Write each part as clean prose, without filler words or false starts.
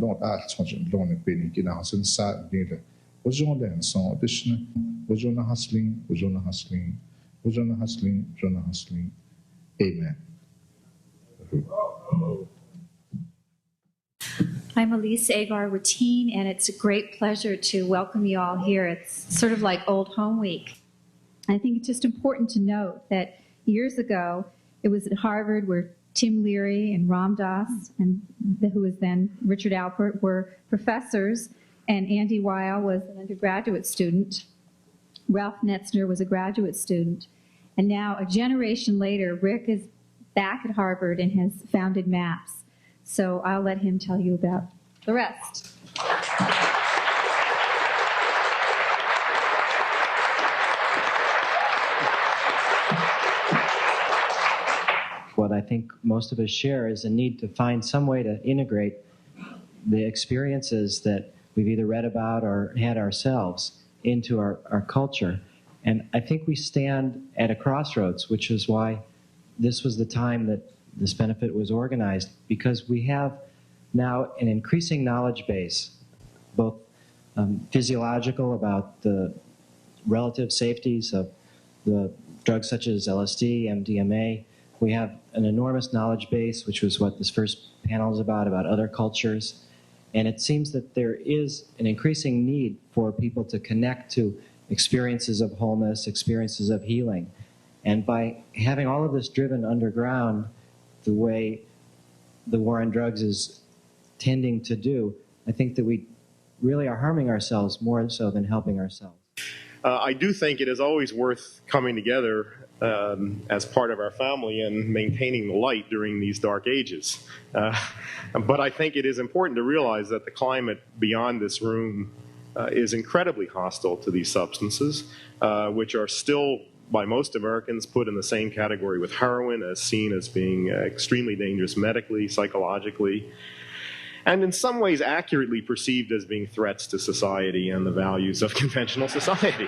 Lord Archon, Lord Penny, Ginahas, Sad Nila, Ojona and Son, additional Ojona hustling, Ojona hustling, Ojona hustling, Ojona hustling. Amen. I'm Elise Agar-Ratine, and it's a great pleasure to welcome you all here. It's sort of like Old Home Week. I think it's just important to note that years ago, it was at Harvard where Tim Leary and Ram Dass, and who was then Richard Alpert, were professors, and Andy Weil was an undergraduate student. Ralph Netzner was a graduate student. And now, a generation later, Rick is back at Harvard and has founded MAPS. So I'll let him tell you about the rest. What I think most of us share is a need to find some way to integrate the experiences that we've either read about or had ourselves into our culture. And I think we stand at a crossroads, which is why this was the time that this benefit was organized, because we have now an increasing knowledge base, both physiological about the relative safeties of the drugs such as LSD, MDMA. We have an enormous knowledge base, which was what this first panel is about other cultures. And it seems that there is an increasing need for people to connect to experiences of wholeness, experiences of healing. And by having all of this driven underground the way the war on drugs is tending to do, I think that we really are harming ourselves more so than helping ourselves. I do think it is always worth coming together as part of our family and maintaining the light during these dark ages. But I think it is important to realize that the climate beyond this room is incredibly hostile to these substances, which are still, by most Americans, put in the same category with heroin, as seen as being extremely dangerous medically, psychologically, and in some ways accurately perceived as being threats to society and the values of conventional society.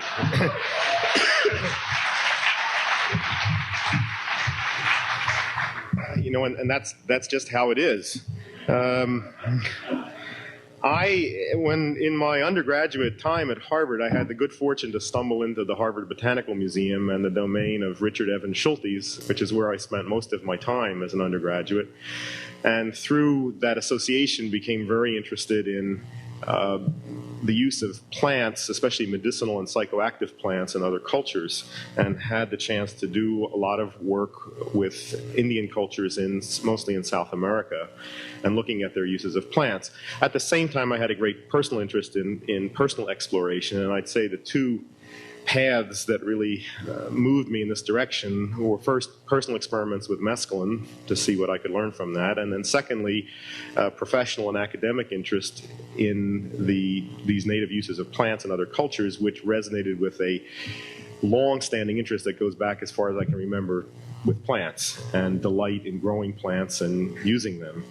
You know, and that's just how it is. When in my undergraduate time at Harvard, I had the good fortune to stumble into the Harvard Botanical Museum and the domain of Richard Evans Schultes, which is where I spent most of my time as an undergraduate. And through that association, became very interested in the use of plants, especially medicinal and psychoactive plants in other cultures, and had the chance to do a lot of work with Indian cultures, mostly in South America, and looking at their uses of plants. At the same time, I had a great personal interest in personal exploration, and I'd say the two paths that really moved me in this direction were first personal experiments with mescaline to see what I could learn from that, and then secondly, professional and academic interest in these native uses of plants and other cultures, which resonated with a long-standing interest that goes back as far as I can remember with plants and delight in growing plants and using them.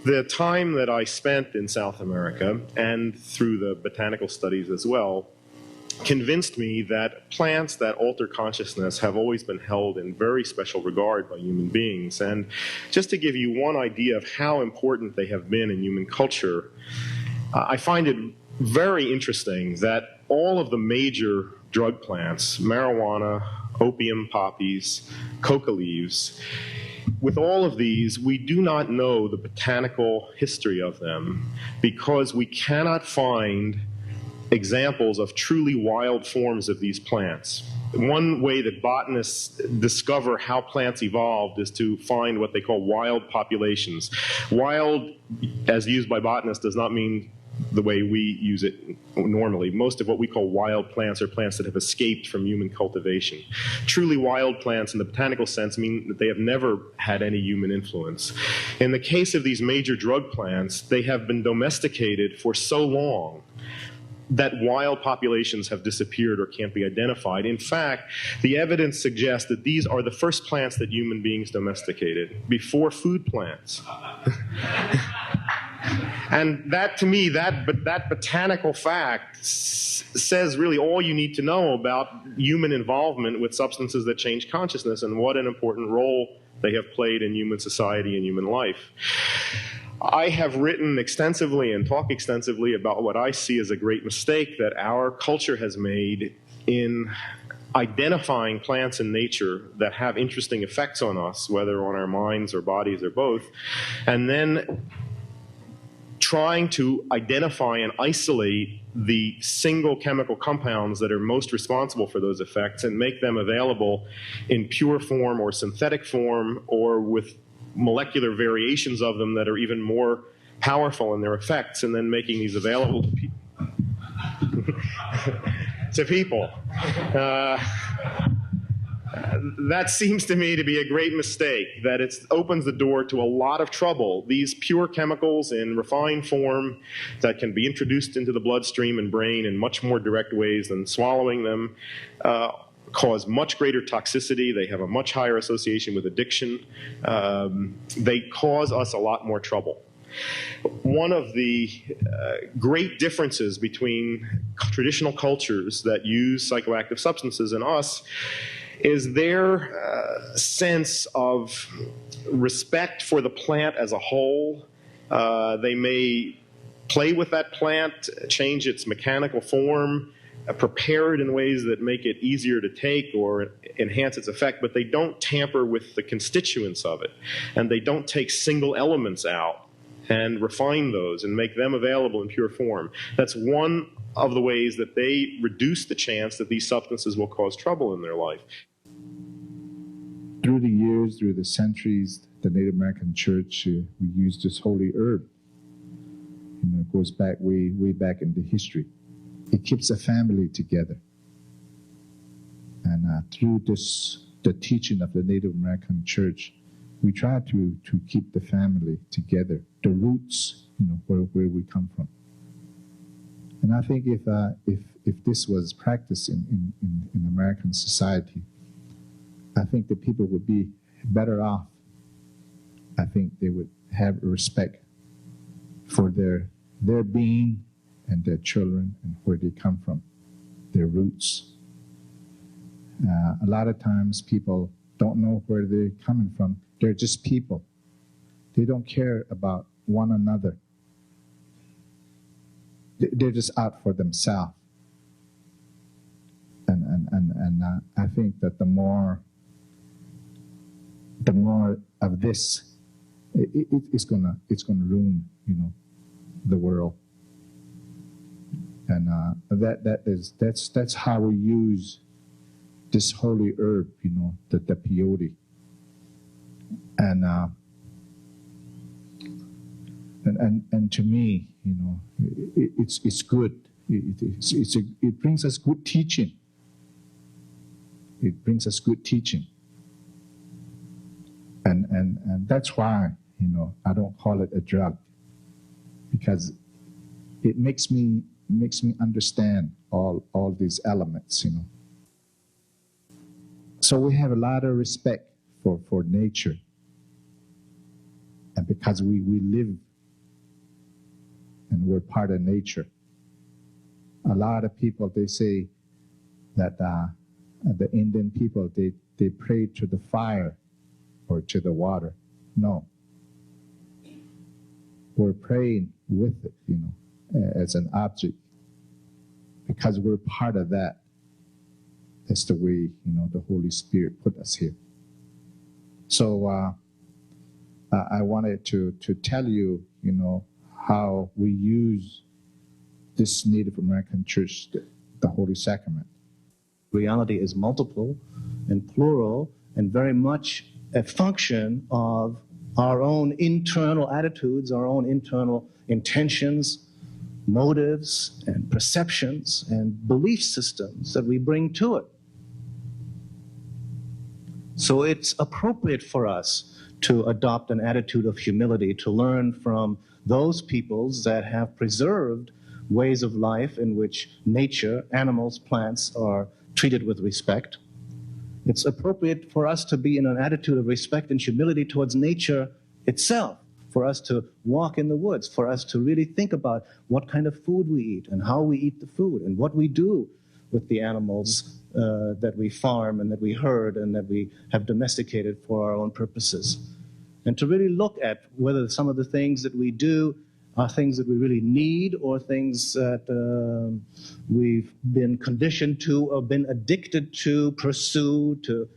The time that I spent in South America, and through the botanical studies as well, convinced me that plants that alter consciousness have always been held in very special regard by human beings. And just to give you one idea of how important they have been in human culture, I find it very interesting that all of the major drug plants, marijuana, opium poppies, coca leaves, with all of these, we do not know the botanical history of them because we cannot find examples of truly wild forms of these plants. One way that botanists discover how plants evolved is to find what they call wild populations. Wild, as used by botanists, does not mean the way we use it normally. Most of what we call wild plants are plants that have escaped from human cultivation. Truly wild plants in the botanical sense mean that they have never had any human influence. In the case of these major drug plants, they have been domesticated for so long that wild populations have disappeared or can't be identified. In fact, the evidence suggests that these are the first plants that human beings domesticated, before food plants. And that, to me, that botanical fact says really all you need to know about human involvement with substances that change consciousness and what an important role they have played in human society and human life. I have written extensively and talk extensively about what I see as a great mistake that our culture has made in identifying plants in nature that have interesting effects on us, whether on our minds or bodies or both, and then trying to identify and isolate the single chemical compounds that are most responsible for those effects and make them available in pure form or synthetic form or with molecular variations of them that are even more powerful in their effects, and then making these available to people. That seems to me to be a great mistake, that it opens the door to a lot of trouble. These pure chemicals in refined form that can be introduced into the bloodstream and brain in much more direct ways than swallowing them cause much greater toxicity. They have a much higher association with addiction. They cause us a lot more trouble. One of the great differences between traditional cultures that use psychoactive substances and us is their sense of respect for the plant as a whole. They may play with that plant, change its mechanical form, prepare it in ways that make it easier to take or enhance its effect, but they don't tamper with the constituents of it. And they don't take single elements out and refine those and make them available in pure form. That's one of the ways that they reduce the chance that these substances will cause trouble in their life. Through the years, through the centuries, the Native American church, we used this holy herb. It goes back way back in the history. It keeps a family together. And through the teaching of the Native American church, we try to keep the family together, the roots, where we come from. And I think if this was practiced in American society, I think the people would be better off. I think they would have respect for their being and their children and where they come from, their roots. A lot of times people don't know where they're coming from. They're just people. They don't care about one another. They're just out for themselves. And I think that the more of this, it's gonna ruin, the world. And that's how we use this holy herb, the peyote. And to me, it's good. It brings us good teaching. It brings us good teaching. And that's why, I don't call it a drug, because it makes me understand all these elements, So we have a lot of respect for nature. And because we live and we're part of nature. A lot of people, they say that the Indian people, they pray to the fire or to the water. No. We're praying with it, as an object, because we're part of that. That's the way, the Holy Spirit put us here. So I wanted to tell you, how we use this Native American church, the Holy Sacrament. Reality is multiple and plural and very much a function of our own internal attitudes, our own internal intentions, motives and perceptions and belief systems that we bring to it. So it's appropriate for us to adopt an attitude of humility, to learn from those peoples that have preserved ways of life in which nature, animals, plants are treated with respect. It's appropriate for us to be in an attitude of respect and humility towards nature itself, for us to walk in the woods, for us to really think about what kind of food we eat and how we eat the food and what we do with the animals that we farm and that we herd and that we have domesticated for our own purposes. And to really look at whether some of the things that we do are things that we really need or things that we've been conditioned to or been addicted to, pursue, to.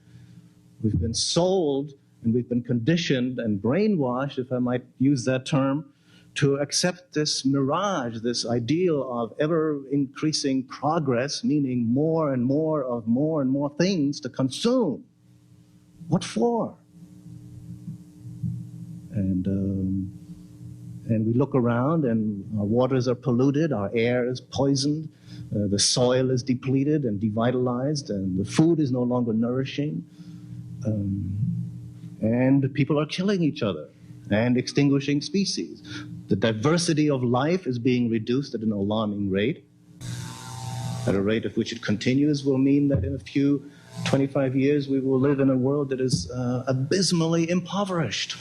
We've been sold and we've been conditioned and brainwashed, if I might use that term, to accept this mirage, this ideal of ever-increasing progress, meaning more and more of more and more things to consume. What for? And we look around and our waters are polluted, our air is poisoned, the soil is depleted and devitalized, and the food is no longer nourishing. And people are killing each other and extinguishing species. The diversity of life is being reduced at an alarming rate. At a rate at which it continues will mean that in a few 25 years we will live in a world that is abysmally impoverished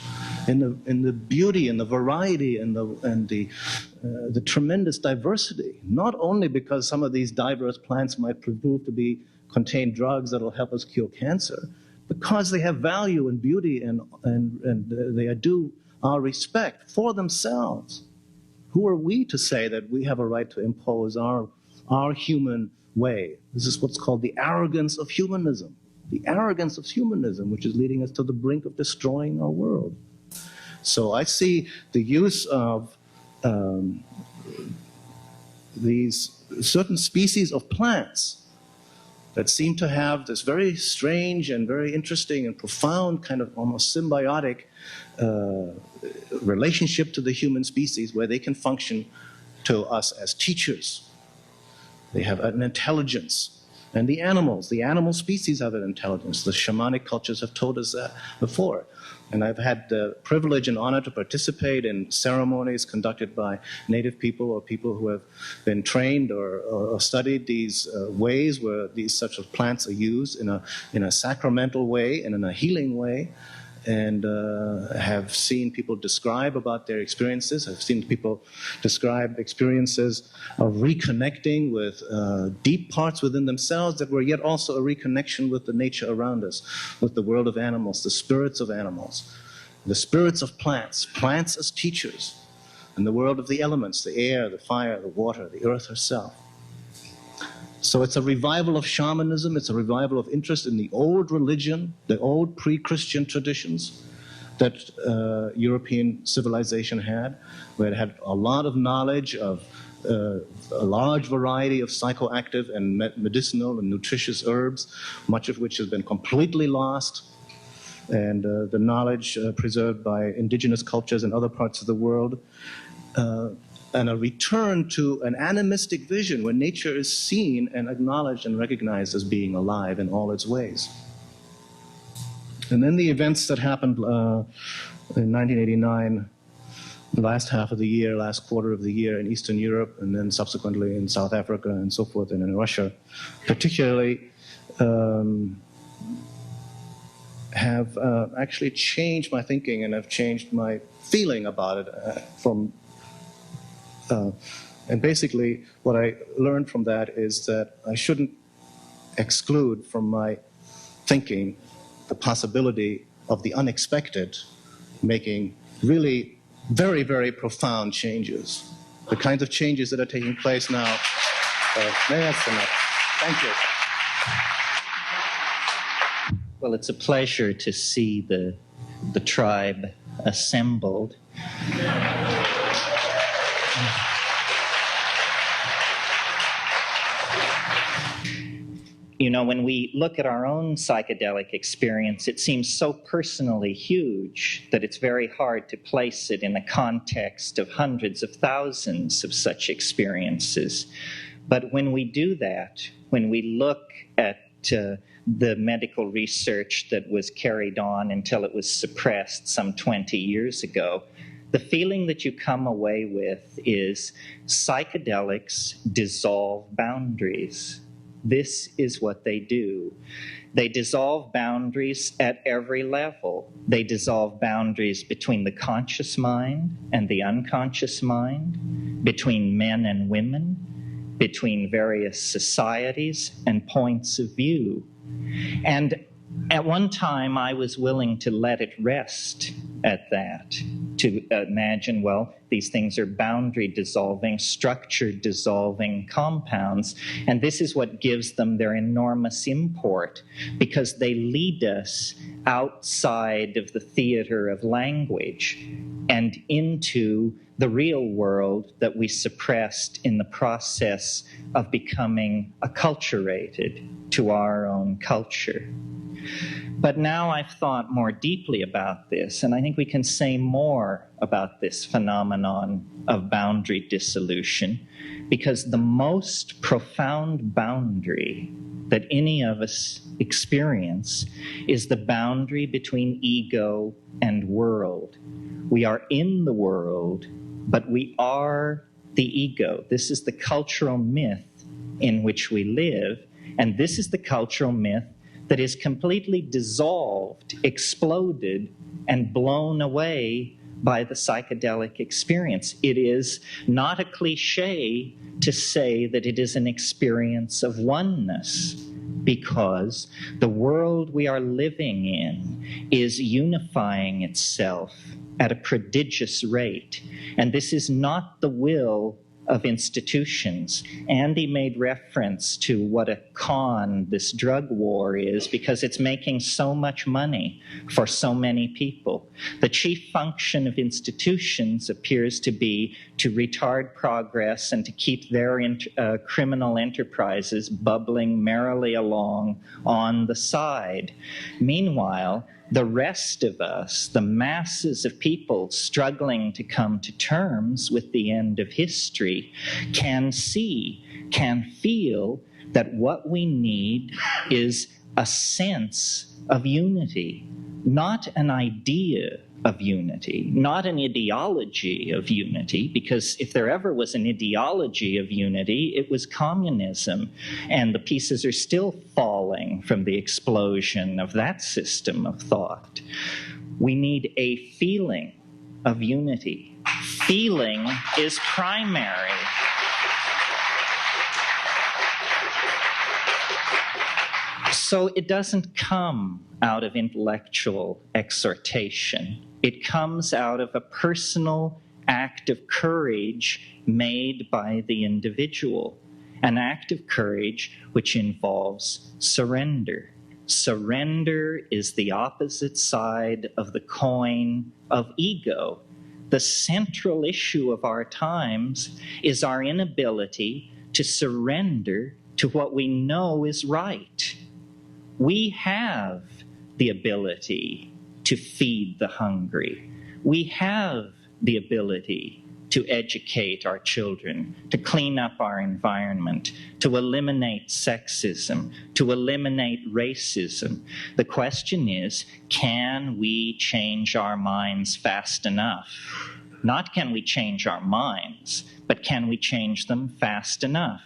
in the beauty and the variety and the tremendous diversity. Not only because some of these diverse plants might prove to contain drugs that will help us cure cancer, because they have value and beauty and they are due our respect for themselves. Who are we to say that we have a right to impose our human way? This is what's called the arrogance of humanism. The arrogance of humanism, which is leading us to the brink of destroying our world. So I see the use of these certain species of plants that seem to have this very strange and very interesting and profound kind of almost symbiotic relationship to the human species, where they can function to us as teachers. They have an intelligence. And the animal species have an intelligence. The shamanic cultures have told us that before. And I've had the privilege and honor to participate in ceremonies conducted by native people or people who have been trained or studied these ways where these such of plants are used in a sacramental way and in a healing way, and have seen people describe about their experiences. I've seen people describe experiences of reconnecting with deep parts within themselves that were yet also a reconnection with the nature around us, with the world of animals, the spirits of animals, the spirits of plants, plants as teachers, and the world of the elements, the air, the fire, the water, the earth herself. So it's a revival of shamanism, it's a revival of interest in the old religion, the old pre-Christian traditions that European civilization had, where it had a lot of knowledge of a large variety of psychoactive and medicinal and nutritious herbs, much of which has been completely lost, and the knowledge preserved by indigenous cultures in other parts of the world. And a return to an animistic vision where nature is seen and acknowledged and recognized as being alive in all its ways. And then the events that happened in 1989, the last half of the year, last quarter of the year in Eastern Europe, and then subsequently in South Africa and so forth, and in Russia, particularly have actually changed my thinking and have changed my feeling about it and basically what I learned from that is that I shouldn't exclude from my thinking the possibility of the unexpected making really very, very profound changes. The kinds of changes that are taking place now. That's enough. Thank you. Well, it's a pleasure to see the tribe assembled. You know, when we look at our own psychedelic experience, it seems so personally huge that it's very hard to place it in the context of hundreds of thousands of such experiences. But when we do that, when we look at the medical research that was carried on until it was suppressed some 20 years ago, the feeling that you come away with is psychedelics dissolve boundaries. This is what they do. They dissolve boundaries at every level. They dissolve boundaries between the conscious mind and the unconscious mind, between men and women, between various societies and points of view. And at one time, I was willing to let it rest at that, to imagine, well, these things are boundary dissolving, structure dissolving compounds, and this is what gives them their enormous import, because they lead us outside of the theater of language and into the real world that we suppressed in the process of becoming acculturated to our own culture. But now I've thought more deeply about this, and I think we can say more about this phenomenon of boundary dissolution, because the most profound boundary that any of us experience is the boundary between ego and world. We are in the world, but we are the ego. This is the cultural myth in which we live, and this is the cultural myth that is completely dissolved, exploded, and blown away by the psychedelic experience. It is not a cliche to say that it is an experience of oneness, because the world we are living in is unifying itself at a prodigious rate. And this is not the will of institutions. Andy made reference to what a con this drug war is, because it's making so much money for so many people. The chief function of institutions appears to be to retard progress and to keep their criminal enterprises bubbling merrily along on the side. Meanwhile, the rest of us, the masses of people struggling to come to terms with the end of history, can see, can feel that what we need is a sense of unity, not an idea of unity, not an ideology of unity, because if there ever was an ideology of unity, it was communism, and the pieces are still falling from the explosion of that system of thought. We need a feeling of unity. Feeling is primary. So it doesn't come out of intellectual exhortation. It comes out of a personal act of courage made by the individual, an act of courage which involves surrender. Surrender is the opposite side of the coin of ego. The central issue of our times is our inability to surrender to what we know is right. We have the ability to feed the hungry. We have the ability to educate our children, to clean up our environment, to eliminate sexism, to eliminate racism. The question is, can we change our minds fast enough? Not can we change our minds, but can we change them fast enough?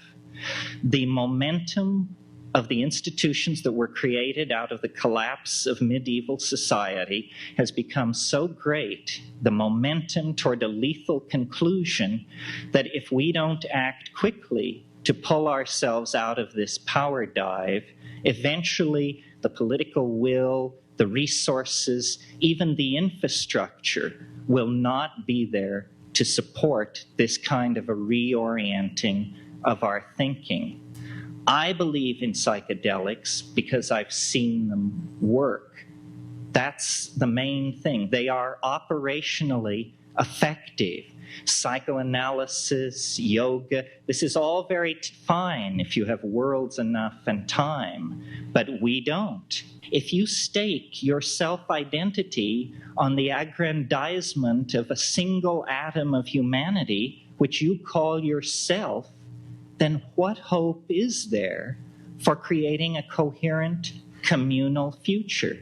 The momentum of the institutions that were created out of the collapse of medieval society has become so great, the momentum toward a lethal conclusion, that if we don't act quickly to pull ourselves out of this power dive, eventually the political will, the resources, even the infrastructure will not be there to support this kind of a reorienting of our thinking. I believe in psychedelics because I've seen them work. That's the main thing. They are operationally effective. Psychoanalysis, yoga, this is all very fine if you have worlds enough and time, but we don't. If you stake your self-identity on the aggrandizement of a single atom of humanity, which you call yourself, then what hope is there for creating a coherent communal future?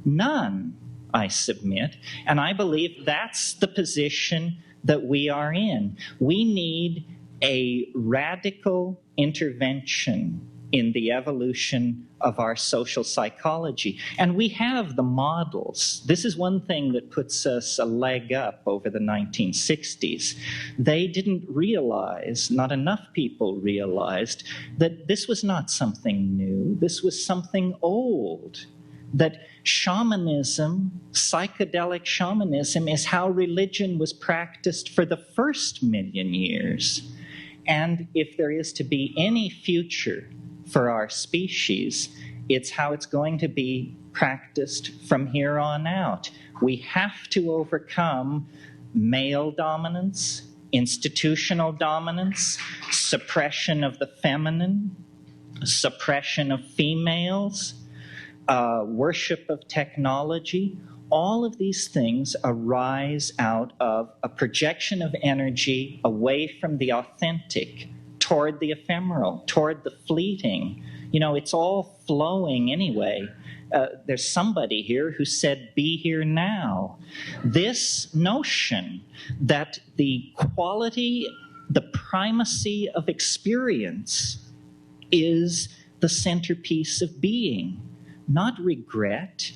None, I submit, and I believe that's the position that we are in. We need a radical intervention in the evolution of our social psychology. And we have the models. This is one thing that puts us a leg up over the 1960s. They didn't realize, not enough people realized, that this was not something new. This was something old. That shamanism, psychedelic shamanism, is how religion was practiced for the first 1,000,000 years. And if there is to be any future for our species, it's how it's going to be practiced from here on out. We have to overcome male dominance, institutional dominance, suppression of the feminine, suppression of females, worship of technology. All of these things arise out of a projection of energy away from the authentic, toward the ephemeral, toward the fleeting. You know, it's all flowing anyway. There's somebody here who said, be here now. This notion that the quality, the primacy of experience is the centerpiece of being. Not regret,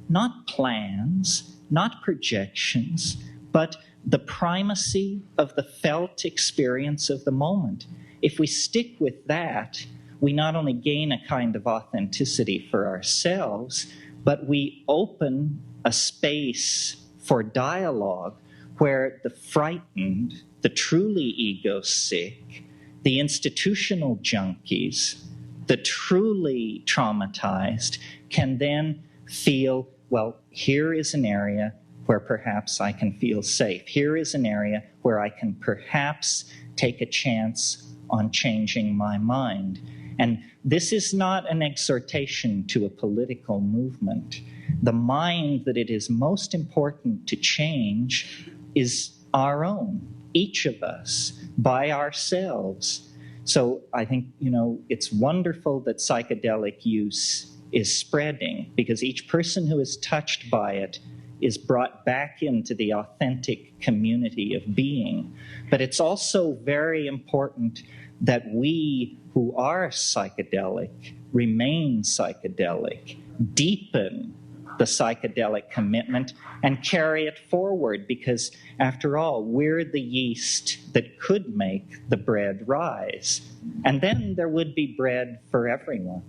not plans, not projections, but the primacy of the felt experience of the moment. If we stick with that, we not only gain a kind of authenticity for ourselves, but we open a space for dialogue where the frightened, the truly ego-sick, the institutional junkies, the truly traumatized can then feel, well, here is an area where perhaps I can feel safe. Here is an area where I can perhaps take a chance on changing my mind. And this is not an exhortation to a political movement. The mind that it is most important to change is our own, each of us, by ourselves. So I think, you know, it's wonderful that psychedelic use is spreading, because each person who is touched by it is brought back into the authentic community of being. But it's also very important that we who are psychedelic remain psychedelic, deepen the psychedelic commitment, and carry it forward, because after all, we're the yeast that could make the bread rise. And then there would be bread for everyone.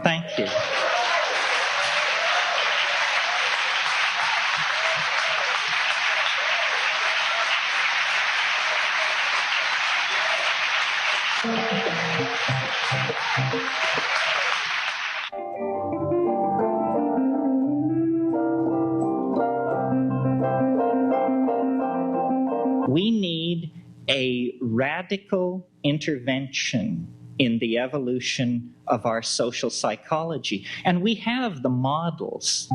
Thank you. We need a radical intervention in the evolution of our social psychology. And we have the models.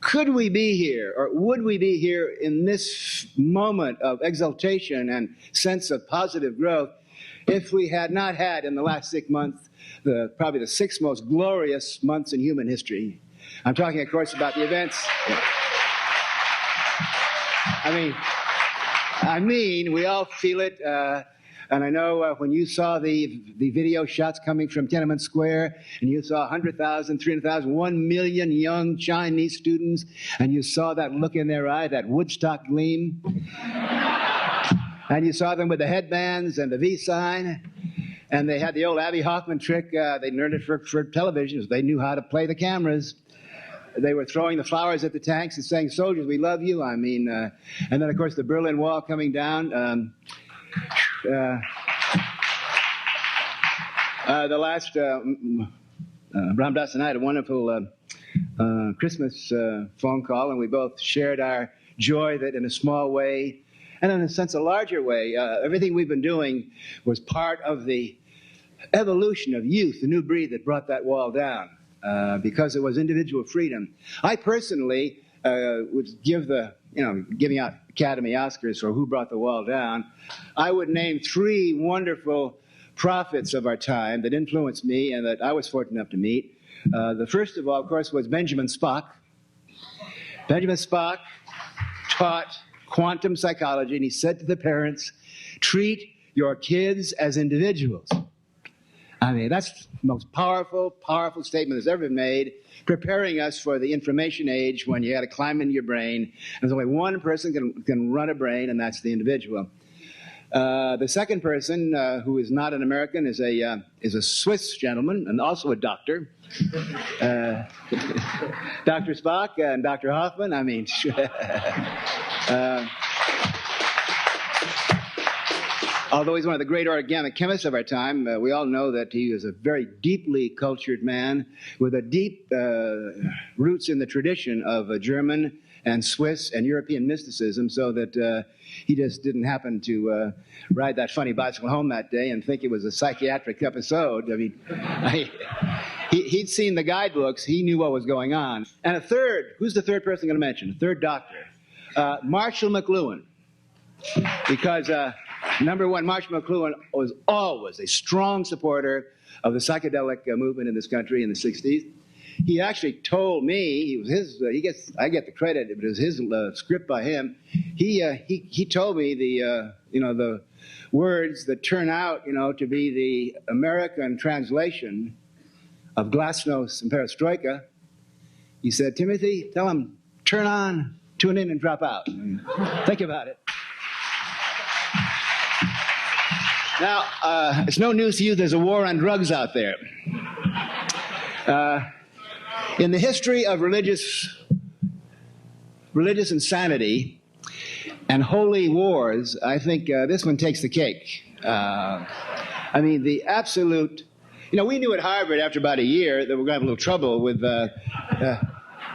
Could we be here, or would we be here in this moment of exaltation and sense of positive growth if we had not had in the last 6 months probably the 6 most glorious months in human history? I'm talking, of course, about the events. I mean, we all feel it. And I know when you saw the video shots coming from Tiananmen Square, and you saw 100,000, 300,000, 1 million young Chinese students, and you saw that look in their eye, that Woodstock gleam, And you saw them with the headbands and the V sign. And they had the old Abby Hoffman trick. They learned it for television. They knew how to play the cameras. They were throwing the flowers at the tanks and saying, "Soldiers, we love you." I mean, and then, of course, the Berlin Wall coming down. The last, Ram Dass and I had a wonderful Christmas phone call, and we both shared our joy that in a small way, and in a sense a larger way, everything we've been doing was part of the evolution of youth, the new breed that brought that wall down, because it was individual freedom. I personally would give giving out Academy Oscars for who brought the wall down. I would name 3 wonderful prophets of our time that influenced me and that I was fortunate enough to meet. The first of all, of course, was Benjamin Spock. Benjamin Spock taught quantum psychology, and he said to the parents, "Treat your kids as individuals." I mean, that's the most powerful, powerful statement that's ever been made, preparing us for the information age when you got to climb into your brain. There's only one person can run a brain, and that's the individual. The second person, who is not an American, is a Swiss gentleman and also a doctor. Dr. Spock and Dr. Hoffman, I mean, although he's one of the great organic chemists of our time, we all know that he is a very deeply cultured man with a deep roots in the tradition of German and Swiss and European mysticism, so that he just didn't happen to ride that funny bicycle home that day and think it was a psychiatric episode. I mean, he'd seen the guidebooks. He knew what was going on. And a third, who's the third person I'm going to mention? The third doctor, Marshall McLuhan. Because, number one, Marshall McLuhan was always a strong supporter of the psychedelic movement in this country in the 60s. He actually told me, it was his, I get the credit, but it was his script by him. He told me the words that turn out, to be the American translation of Glasnost and Perestroika. He said, "Timothy, tell him, turn on, tune in, and drop out." Think about it. Now, it's no news to you, there's a war on drugs out there. In the history of religious insanity and holy wars, I think this one takes the cake. I mean, the absolute... we knew at Harvard after about a year that we're going to have a little trouble with... there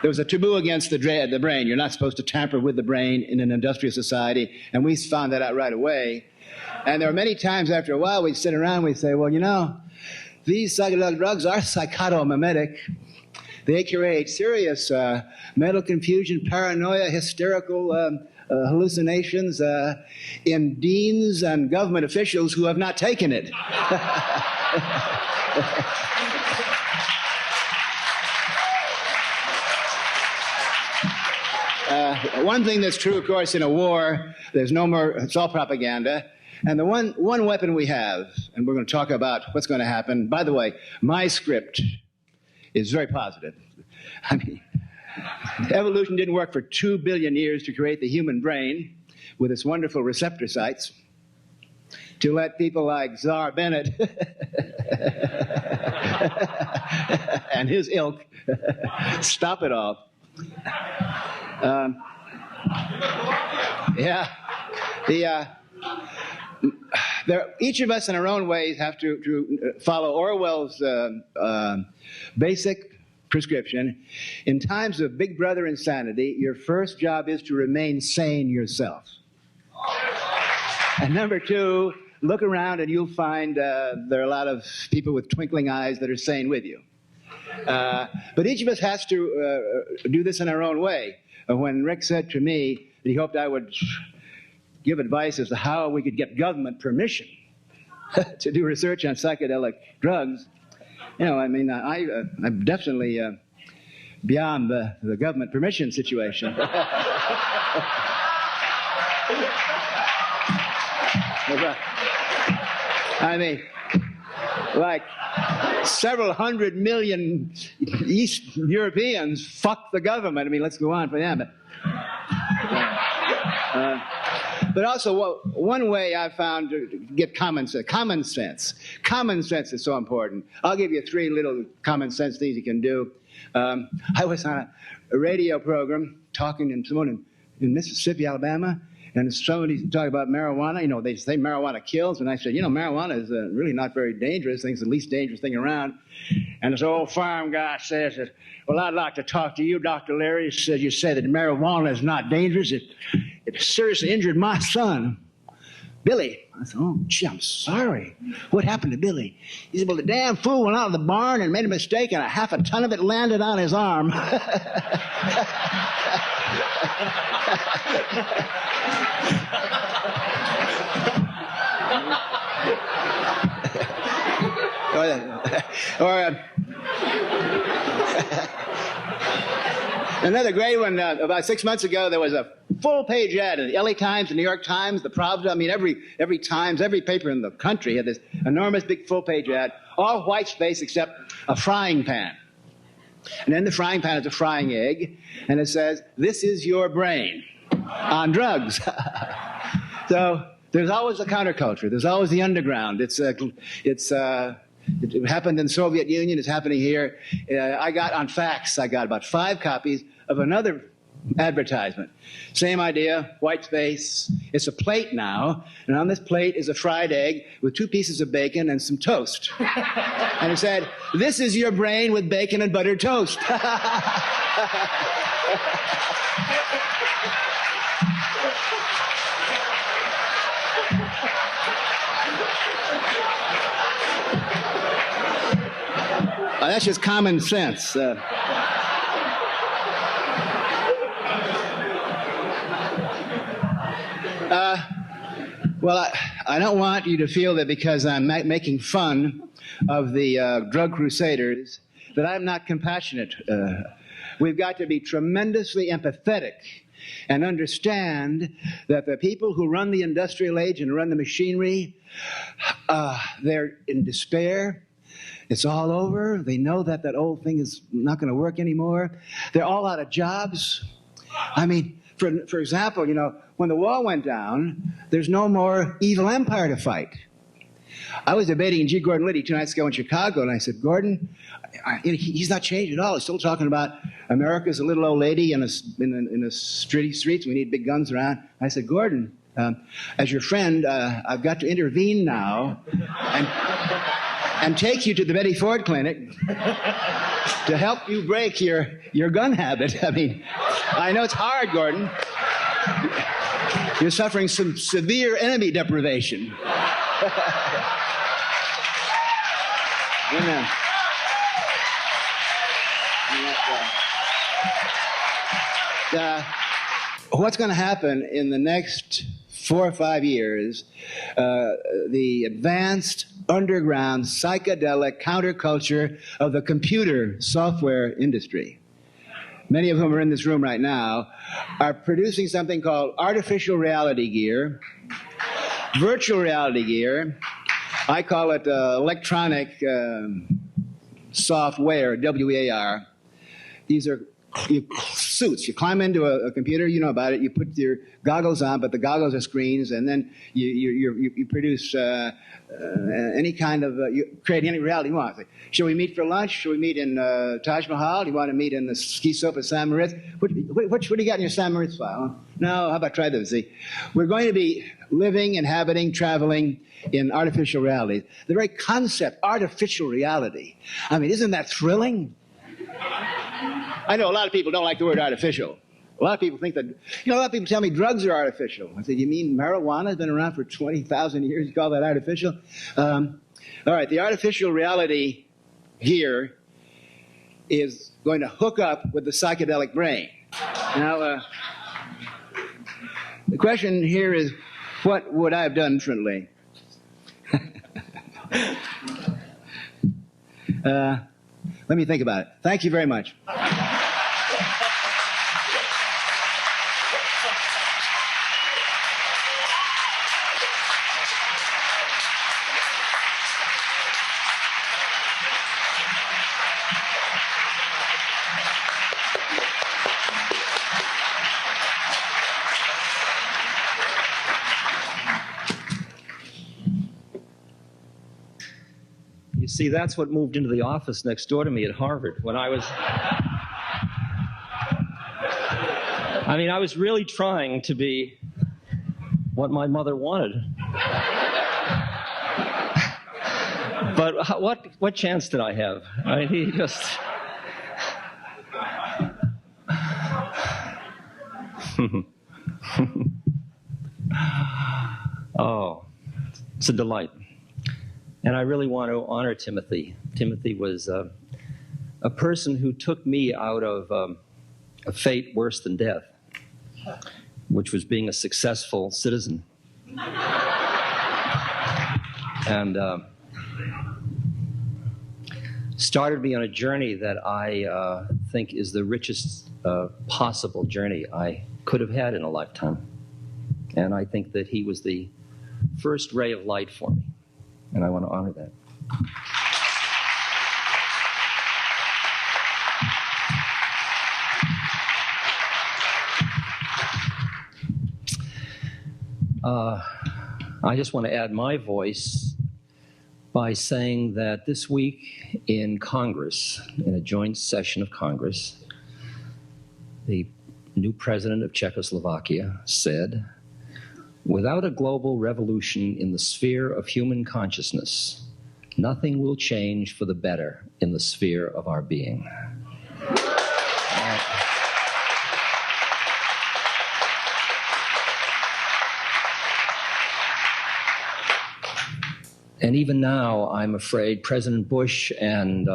was a taboo against the brain. You're not supposed to tamper with the brain in an industrial society, and we found that out right away. And there were many times after a while we'd sit around and we'd say, well, these psychedelic drugs are psychotomimetic. They create serious mental confusion, paranoia, hysterical hallucinations in deans and government officials who have not taken it. One thing that's true, of course, in a war, there's no more, it's all propaganda. And the one weapon we have, and we're going to talk about what's going to happen. By the way, my script is very positive. I mean, evolution didn't work for 2 billion years to create the human brain with its wonderful receptor sites to let people like Czar Bennett and his ilk stop it all. Each of us in our own ways have to follow Orwell's basic prescription. In times of big brother insanity, your first job is to remain sane yourself. And number 2, look around and you'll find there are a lot of people with twinkling eyes that are sane with you. But each of us has to do this in our own way. When Rick said to me that he hoped I would give advice as to how we could get government permission to do research on psychedelic drugs, I'm definitely beyond the government permission situation. I mean, like several hundred million East Europeans fuck the government. I mean, let's go on for them. But also, one way I found to get common sense. Common sense is so important. I'll give you 3 little common sense things you can do. I was on a radio program talking to someone in Mississippi, Alabama, and somebody talking about marijuana. You know, they say marijuana kills, and I said, you know, marijuana is really not very dangerous. It's the least dangerous thing around. And this old farm guy says that, well, I'd like to talk to you, Dr. Larry. He said, you say that marijuana is not dangerous. It seriously injured my son, Billy. I said, oh, gee, I'm sorry. What happened to Billy? He said, well, the damn fool went out of the barn and made a mistake, and half a ton of it landed on his arm. Another great one, about 6 months ago, there was a full-page ad in the LA Times, the New York Times, the Providence. I mean, every Times, every paper in the country had this enormous big full-page ad, all white space except a frying pan. And in the frying pan is a frying egg, and it says, this is your brain on drugs. So there's always a counterculture. There's always the underground. It happened in the Soviet Union. It's happening here. I got about 5 copies of another advertisement. Same idea, white space. It's a plate now, and on this plate is a fried egg with 2 pieces of bacon and some toast. And it said, this is your brain with bacon and buttered toast. That's just common sense. Well, I don't want you to feel that because I'm making fun of the drug crusaders that I'm not compassionate. We've got to be tremendously empathetic and understand that the people who run the industrial age and run the machinery, they're in despair. It's all over. They know that old thing is not going to work anymore. They're all out of jobs. I mean, for example, you know, when the wall went down, there's no more evil empire to fight. I was debating G. Gordon Liddy 2 nights ago in Chicago, and I said, Gordon, he's not changed at all. He's still talking about America's a little old lady in the streets. We need big guns around. I said, Gordon, as your friend, I've got to intervene now and take you to the Betty Ford Clinic to help you break your gun habit. I mean, I know it's hard, Gordon. You're suffering some severe enemy deprivation. What's going to happen in the next 4 or 5 years, the advanced underground psychedelic counterculture of the computer software industry, many of whom are in this room right now, are producing something called artificial reality gear, virtual reality gear. I call it electronic software, WAR. These are suits. You climb into a computer, you know about it, you put your goggles on, but the goggles are screens, and then you produce any kind of, you create any reality you want. Like, shall we meet for lunch? Shall we meet in Taj Mahal? Do you want to meet in the ski slope at San Moritz? What do you got in your San Moritz file? No, how about try this? See, we're going to be living, inhabiting, traveling in artificial reality. The very concept, artificial reality. I mean, isn't that thrilling? I know a lot of people don't like the word artificial. A lot of people think that, a lot of people tell me drugs are artificial. I said, you mean marijuana has been around for 20,000 years? You call that artificial? All right, the artificial reality gear is going to hook up with the psychedelic brain. Now, the question here is, what would I have done differently? Let me think about it. Thank you very much. See, that's what moved into the office next door to me at Harvard when I was... I mean, I was really trying to be what my mother wanted. But what chance did I have? I mean, he just... Oh, it's a delight. And I really want to honor Timothy. Timothy was a person who took me out of a fate worse than death, which was being a successful citizen. And started me on a journey that I think is the richest possible journey I could have had in a lifetime. And I think that he was the first ray of light for me. And I want to honor that. I just want to add my voice by saying that this week in Congress, in a joint session of Congress, the new president of Czechoslovakia said, "Without a global revolution in the sphere of human consciousness, nothing will change for the better in the sphere of our being." And even now, I'm afraid President Bush and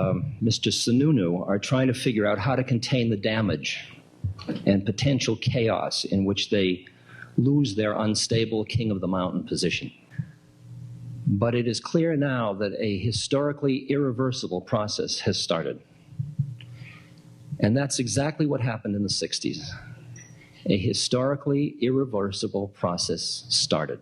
Mr. Sununu are trying to figure out how to contain the damage and potential chaos in which they lose their unstable king of the mountain position. But it is clear now that a historically irreversible process has started. And that's exactly what happened in the 60s. A historically irreversible process started.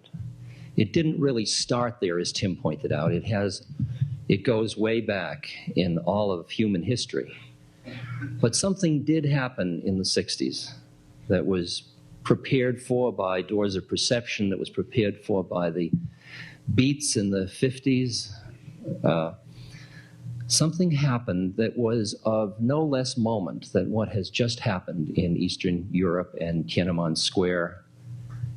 It didn't really start there, as Tim pointed out. It goes way back in all of human history. But something did happen in the 60s that was prepared for by doors of perception, that was prepared for by the beats in the 50s. Something happened that was of no less moment than what has just happened in Eastern Europe and Tiananmen Square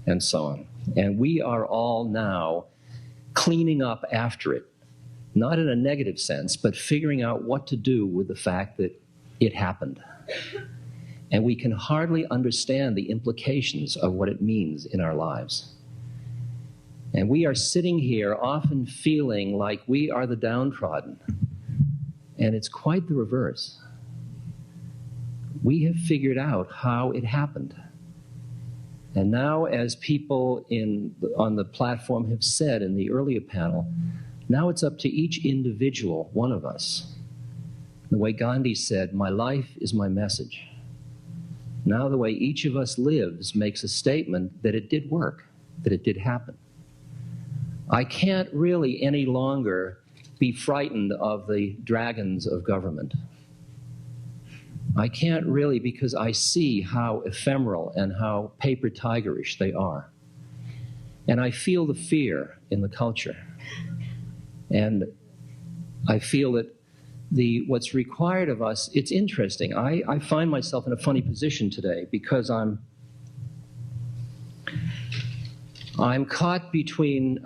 and so on. And we are all now cleaning up after it, not in a negative sense, but figuring out what to do with the fact that it happened. And we can hardly understand the implications of what it means in our lives. And we are sitting here often feeling like we are the downtrodden. And it's quite the reverse. We have figured out how it happened. And now, as people on the platform have said in the earlier panel, now it's up to each individual, one of us. The way Gandhi said, "My life is my message." Now the way each of us lives makes a statement that it did work, that it did happen. I can't really any longer be frightened of the dragons of government. I can't really, because I see how ephemeral and how paper tigerish they are. And I feel the fear in the culture. And I feel that what's required of us, it's interesting. I find myself in a funny position today because I'm caught between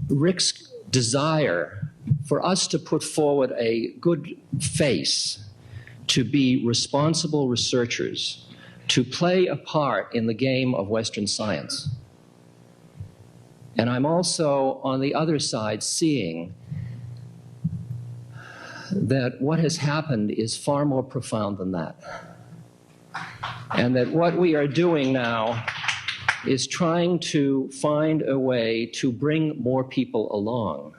Rick's desire for us to put forward a good face, to be responsible researchers, to play a part in the game of Western science. And I'm also, on the other side, seeing that what has happened is far more profound than that. And that what we are doing now is trying to find a way to bring more people along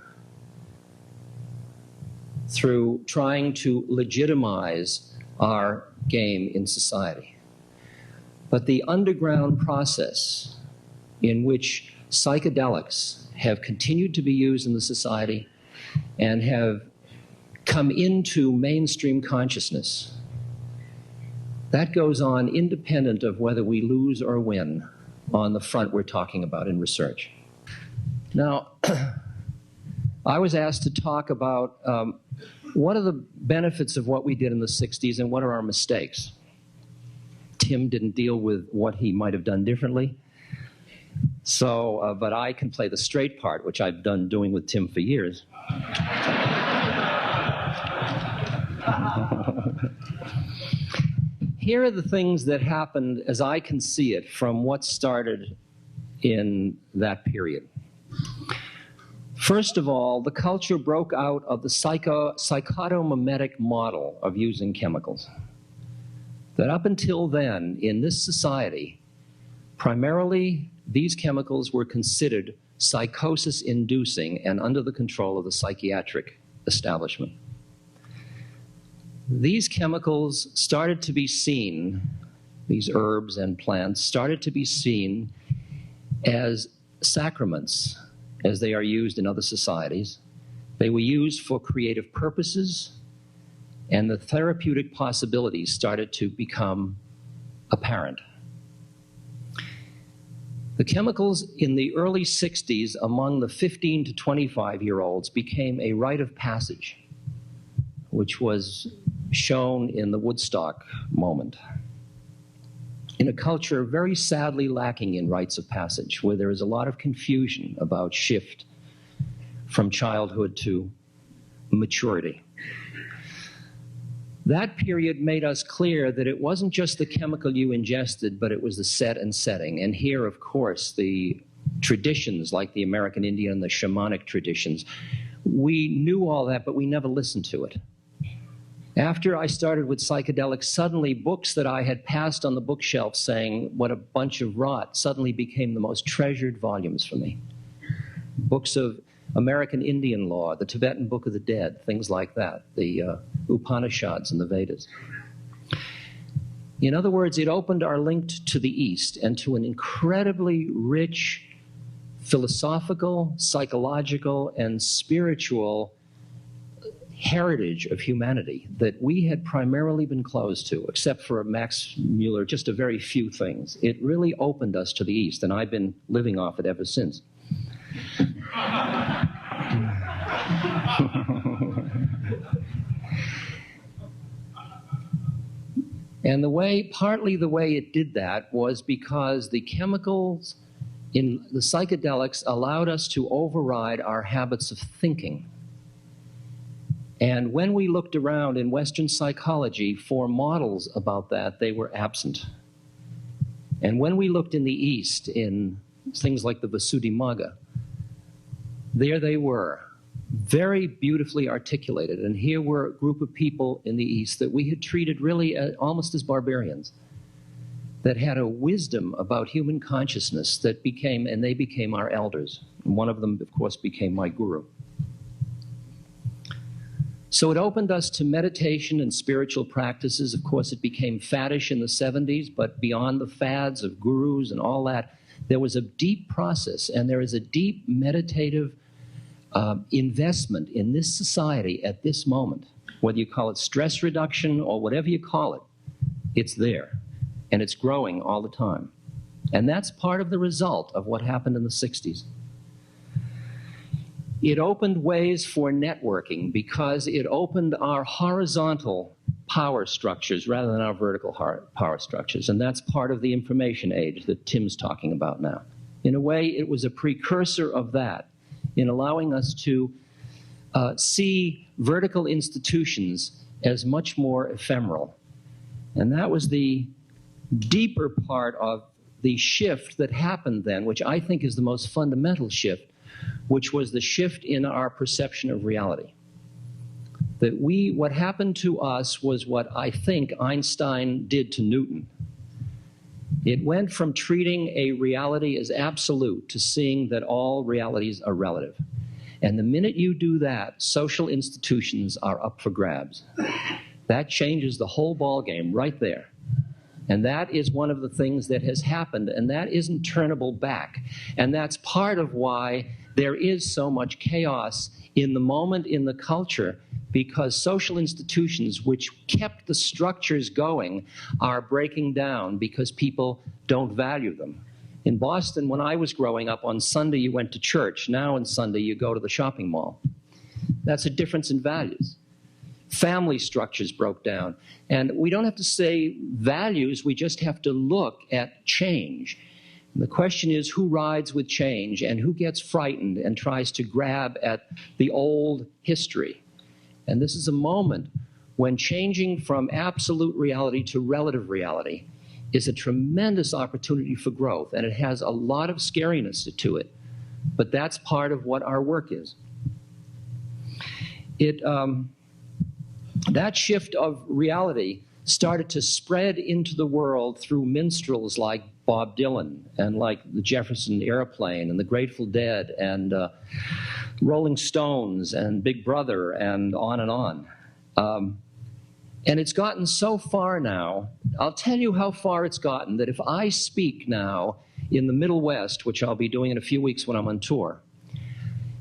through trying to legitimize our game in society. But the underground process in which psychedelics have continued to be used in the society and have come into mainstream consciousness, that goes on independent of whether we lose or win on the front we're talking about in research. Now, I was asked to talk about what are the benefits of what we did in the 60s and what are our mistakes. Tim didn't deal with what he might have done differently. So, but I can play the straight part, which I've done doing with Tim for years. Here are the things that happened as I can see it from what started in that period. First of all, the culture broke out of the psychotomimetic model of using chemicals. That up until then, in this society, primarily these chemicals were considered psychosis-inducing and under the control of the psychiatric establishment. These chemicals started to be seen, these herbs and plants started to be seen as sacraments, as they are used in other societies. They were used for creative purposes, and the therapeutic possibilities started to become apparent. The chemicals in the early 60s among the 15 to 25-year-olds became a rite of passage, which was shown in the Woodstock moment. In a culture very sadly lacking in rites of passage, where there is a lot of confusion about shift from childhood to maturity. That period made us clear that it wasn't just the chemical you ingested, but it was the set and setting. And here, of course, the traditions like the American Indian and the shamanic traditions, we knew all that, but we never listened to it. After I started with psychedelics, suddenly books that I had passed on the bookshelf saying what a bunch of rot suddenly became the most treasured volumes for me. Books of American Indian law, the Tibetan Book of the Dead, things like that, the Upanishads and the Vedas. In other words, it opened our link to the East and to an incredibly rich philosophical, psychological, and spiritual heritage of humanity that we had primarily been closed to, except for Max Mueller, just a very few things. It really opened us to the East, and I've been living off it ever since. And partly the way it did that was because the chemicals in the psychedelics allowed us to override our habits of thinking. And when we looked around in Western psychology for models about that, they were absent. And when we looked in the East, in things like the Visuddhimagga, there they were, very beautifully articulated. And here were a group of people in the East that we had treated really almost as barbarians, that had a wisdom about human consciousness that they became our elders. And one of them, of course, became my guru. So it opened us to meditation and spiritual practices. Of course, it became faddish in the 70s, but beyond the fads of gurus and all that, there was a deep process, and there is a deep meditative investment in this society at this moment. Whether you call it stress reduction or whatever you call it, it's there, and it's growing all the time. And that's part of the result of what happened in the 60s. It opened ways for networking because it opened our horizontal power structures rather than our vertical power structures. And that's part of the information age that Tim's talking about now. In a way, it was a precursor of that in allowing us to see vertical institutions as much more ephemeral. And that was the deeper part of the shift that happened then, which I think is the most fundamental shift, which was the shift in our perception of reality. That what happened to us was what I think Einstein did to Newton. It went from treating a reality as absolute to seeing that all realities are relative. And the minute you do that, social institutions are up for grabs. That changes the whole ballgame right there. And that is one of the things that has happened, and that isn't turnable back. And that's part of why there is so much chaos in the moment in the culture, because social institutions which kept the structures going are breaking down because people don't value them. In Boston, when I was growing up, on Sunday you went to church. Now on Sunday you go to the shopping mall. That's a difference in values. Family structures broke down. And we don't have to say values, we just have to look at change. And the question is, who rides with change and who gets frightened and tries to grab at the old history? And this is a moment when changing from absolute reality to relative reality is a tremendous opportunity for growth, and it has a lot of scariness to it. But that's part of what our work is. That shift of reality started to spread into the world through minstrels like Bob Dylan and like the Jefferson Airplane and the Grateful Dead and Rolling Stones and Big Brother and on and on. And it's gotten so far now, I'll tell you how far it's gotten, that if I speak now in the Middle West, which I'll be doing in a few weeks when I'm on tour,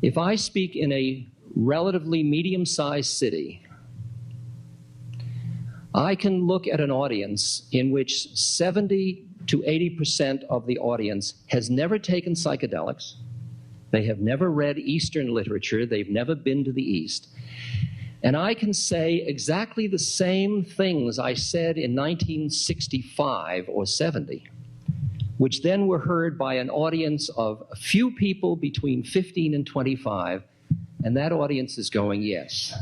if I speak in a relatively medium-sized city, I can look at an audience in which 70 to 80% of the audience has never taken psychedelics, they have never read Eastern literature, they've never been to the East. And I can say exactly the same things I said in 1965 or 70, which then were heard by an audience of a few people between 15 and 25, and that audience is going, yes.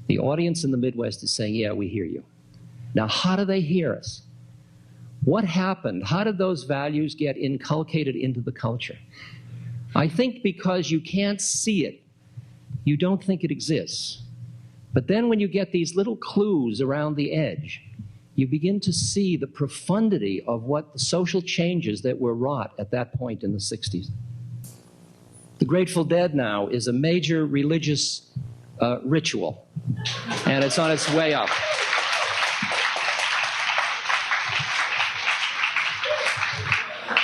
The audience in the Midwest is saying, yeah, we hear you. Now, how do they hear us? What happened? How did those values get inculcated into the culture? I think because you can't see it, you don't think it exists. But then when you get these little clues around the edge, you begin to see the profundity of what the social changes that were wrought at that point in the 60s. The Grateful Dead now is a major religious ritual, and it's on its way up.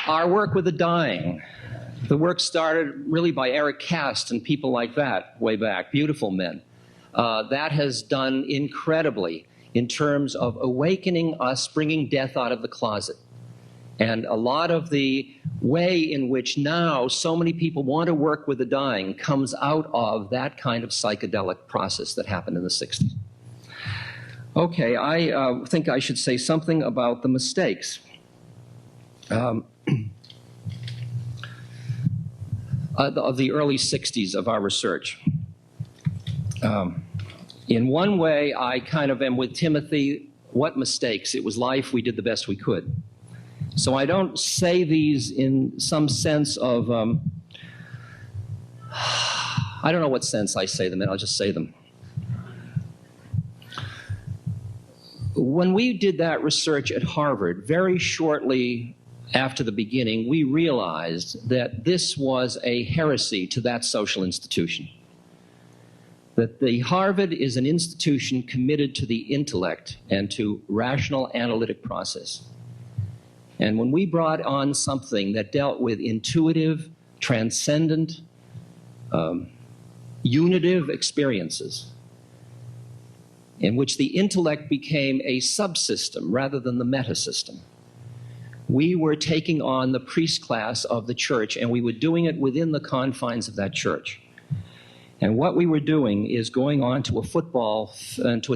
Our work with the dying, the work started really by Eric Cast and people like that way back, beautiful men. That has done incredibly in terms of awakening us, bringing death out of the closet. And a lot of the way in which now so many people want to work with the dying comes out of that kind of psychedelic process that happened in the 60s. Okay, I think I should say something about the mistakes. Of the early 60s of our research. In one way, I kind of am with Timothy, what mistakes? It was life, we did the best we could. So I don't say these in some sense of, I don't know what sense I say them in, I'll just say them. When we did that research at Harvard, very shortly after the beginning, we realized that this was a heresy to that social institution. That the Harvard is an institution committed to the intellect and to rational analytic process. And when we brought on something that dealt with intuitive, transcendent, unitive experiences, in which the intellect became a subsystem rather than the metasystem, we were taking on the priest class of the church, and we were doing it within the confines of that church. And what we were doing is going on to a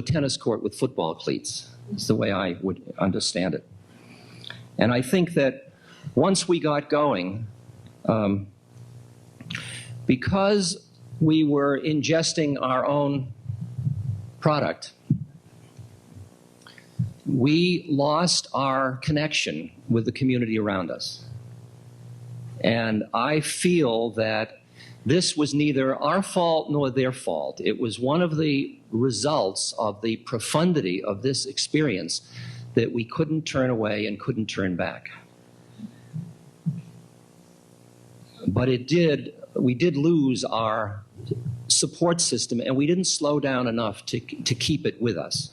tennis court with football cleats. Is the way I would understand it. And I think that once we got going, because we were ingesting our own product, we lost our connection with the community around us. And I feel that this was neither our fault nor their fault. It was one of the results of the profundity of this experience that we couldn't turn away and couldn't turn back. But we did lose our support system, and we didn't slow down enough to keep it with us,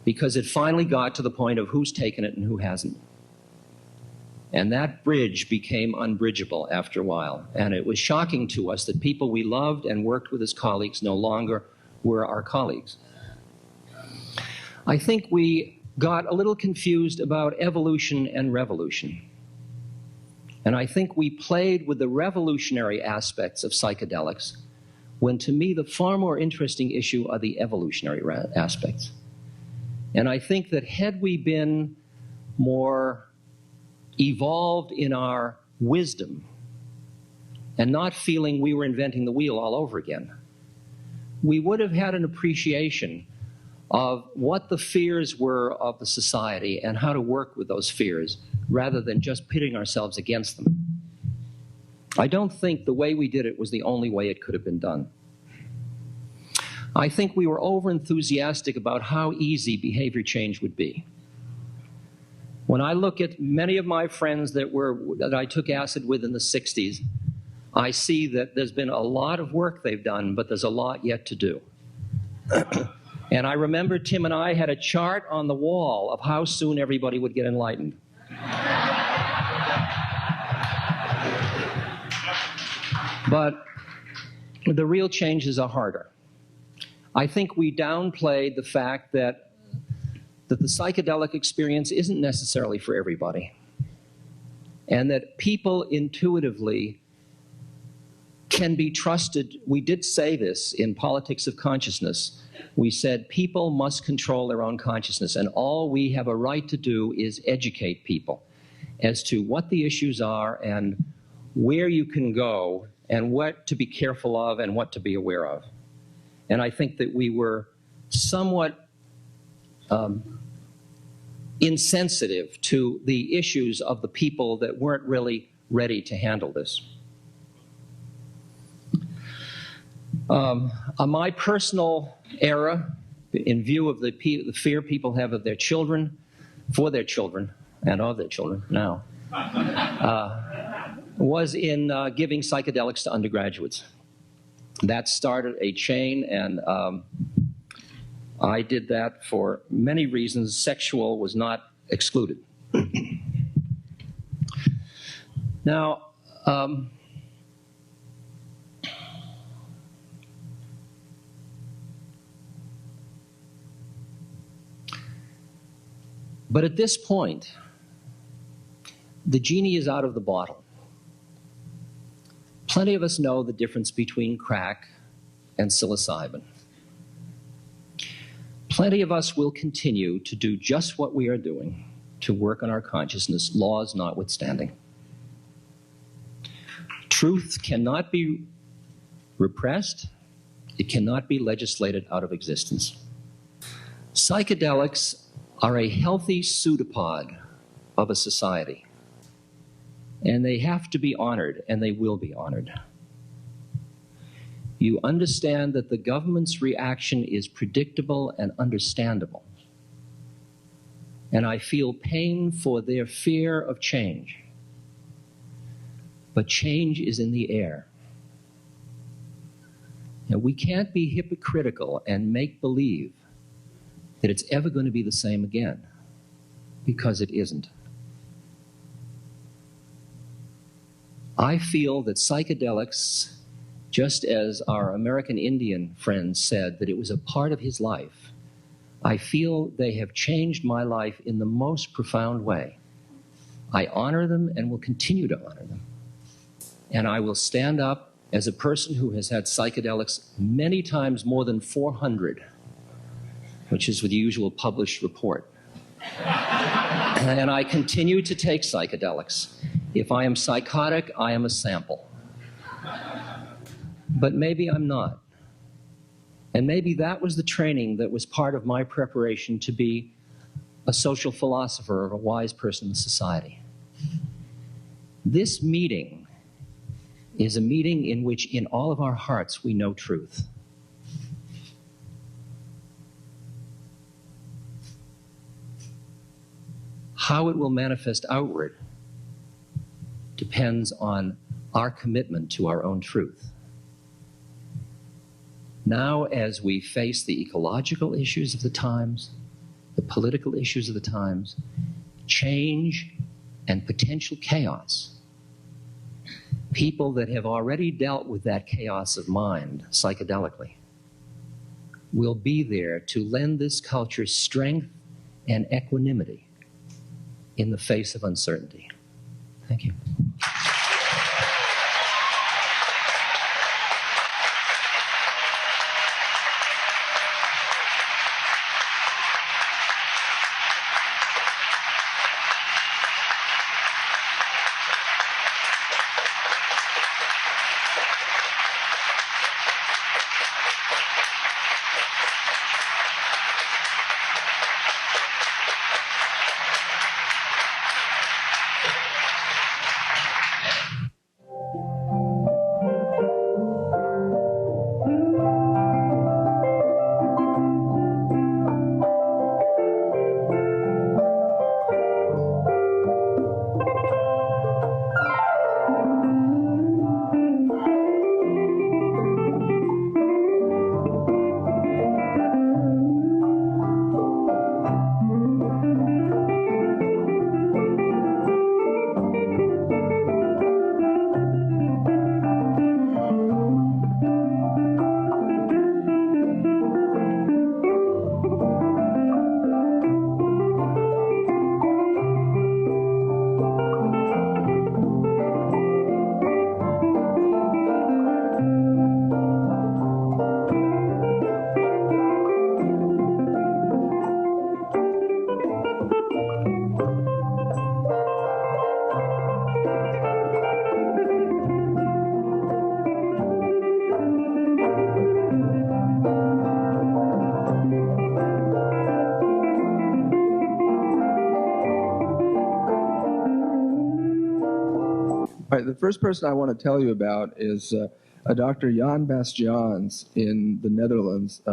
because it finally got to the point of who's taken it and who hasn't. And that bridge became unbridgeable after a while. And it was shocking to us that people we loved and worked with as colleagues no longer were our colleagues. I think we got a little confused about evolution and revolution. And I think we played with the revolutionary aspects of psychedelics when to me the far more interesting issue are the evolutionary aspects. And I think that had we been more evolved in our wisdom and not feeling we were inventing the wheel all over again, we would have had an appreciation of what the fears were of the society and how to work with those fears rather than just pitting ourselves against them. I don't think the way we did it was the only way it could have been done. I think we were over-enthusiastic about how easy behavior change would be. When I look at many of my friends that I took acid with in the 60s, I see that there's been a lot of work they've done, but there's a lot yet to do. And I remember Tim and I had a chart on the wall of how soon everybody would get enlightened. But the real changes are harder. I think we downplayed the fact that the psychedelic experience isn't necessarily for everybody, and that people intuitively can be trusted. We did say this in Politics of Consciousness. We said people must control their own consciousness, and all we have a right to do is educate people as to what the issues are and where you can go and what to be careful of and what to be aware of. And I think that we were somewhat insensitive to the issues of the people that weren't really ready to handle this. On my personal era, in view of the fear people have of their children, for their children, and of their children now, was in giving psychedelics to undergraduates. That started a chain, and I did that for many reasons. Sexual was not excluded. Now, but at this point, the genie is out of the bottle. Plenty of us know the difference between crack and psilocybin. Plenty of us will continue to do just what we are doing, to work on our consciousness, laws notwithstanding. Truth cannot be repressed. It cannot be legislated out of existence. Psychedelics are a healthy pseudopod of a society. And they have to be honored, and they will be honored. You understand that the government's reaction is predictable and understandable. And I feel pain for their fear of change. But change is in the air. And we can't be hypocritical and make believe that it's ever going to be the same again, because it isn't. I feel that psychedelics, just as our American Indian friend said that it was a part of his life, I feel they have changed my life in the most profound way. I honor them and will continue to honor them. And I will stand up as a person who has had psychedelics many times more than 400, which is the usual published report. And I continue to take psychedelics. If I am psychotic, I am a sample. But maybe I'm not. And maybe that was the training that was part of my preparation to be a social philosopher or a wise person in society. This meeting is a meeting in which in all of our hearts we know truth. How it will manifest outward depends on our commitment to our own truth. Now, as we face the ecological issues of the times, the political issues of the times, change and potential chaos, people that have already dealt with that chaos of mind psychedelically will be there to lend this culture strength and equanimity in the face of uncertainty. Thank you. All right, the first person I want to tell you about is a Dr. Jan Bastiaans in the Netherlands.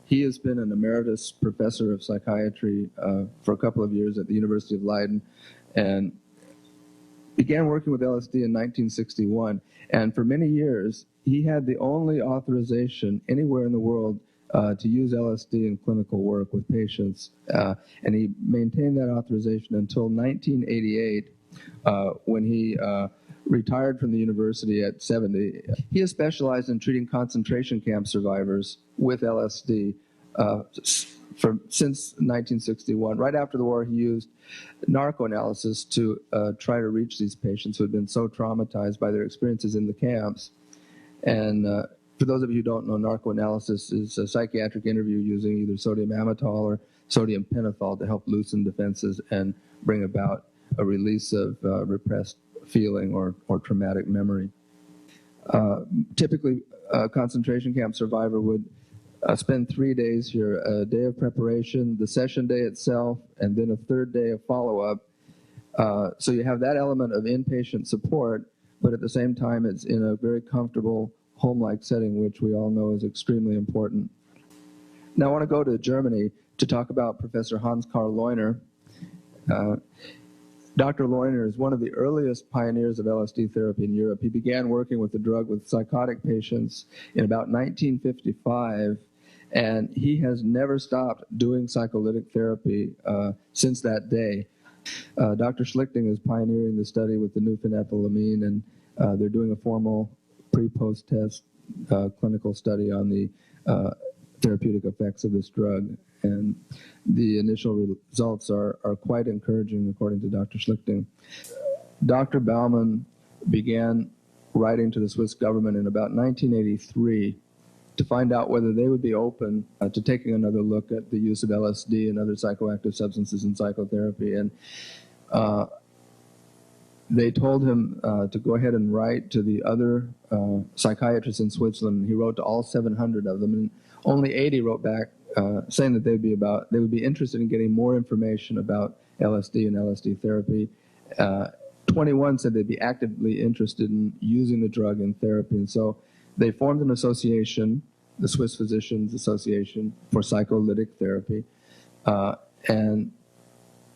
He has been an emeritus professor of psychiatry for a couple of years at the University of Leiden and began working with LSD in 1961. And for many years, he had the only authorization anywhere in the world to use LSD in clinical work with patients. And he maintained that authorization until 1988 when he retired from the university at 70. He has specialized in treating concentration camp survivors with LSD since 1961. Right after the war, he used narcoanalysis to try to reach these patients who had been so traumatized by their experiences in the camps. And for those of you who don't know, narcoanalysis is a psychiatric interview using either sodium amytal or sodium pentothal to help loosen defenses and bring about a release of repressed feeling or traumatic memory. Typically, a concentration camp survivor would spend 3 days here, a day of preparation, the session day itself, and then a third day of follow-up. So you have that element of inpatient support, but at the same time, it's in a very comfortable home-like setting, which we all know is extremely important. Now I want to go to Germany to talk about Professor Hans-Karl Leuner. Dr. Leuner is one of the earliest pioneers of LSD therapy in Europe. He began working with the drug with psychotic patients in about 1955, and he has never stopped doing psycholytic therapy since that day. Dr. Schlichting is pioneering the study with the new phenethylamine, and they're doing a formal pre-post test clinical study on the therapeutic effects of this drug. And the initial results are quite encouraging, according to Dr. Schlichting. Dr. Baumann began writing to the Swiss government in about 1983 to find out whether they would be open to taking another look at the use of LSD and other psychoactive substances in psychotherapy. And they told him to go ahead and write to the other psychiatrists in Switzerland. He wrote to all 700 of them, and only 80 wrote back saying that they would be interested in getting more information about LSD and LSD therapy. 21 said they'd be actively interested in using the drug in therapy, and so they formed an association, the Swiss Physicians Association for Psycholytic Therapy, and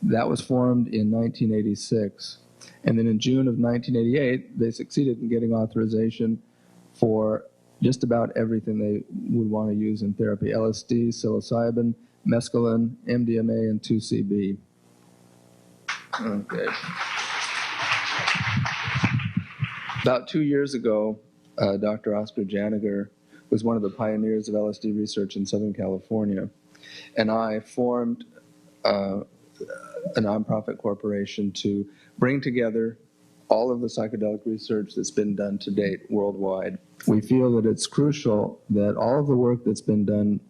that was formed in 1986. And then in June of 1988, they succeeded in getting authorization for just about everything they would want to use in therapy: LSD, psilocybin, mescaline, MDMA, and 2CB. Okay. About 2 years ago, Dr. Oscar Janiger was one of the pioneers of LSD research in Southern California, and I formed a nonprofit corporation to bring together all of the psychedelic research that's been done to date worldwide. We feel that it's crucial that all of the work that's been done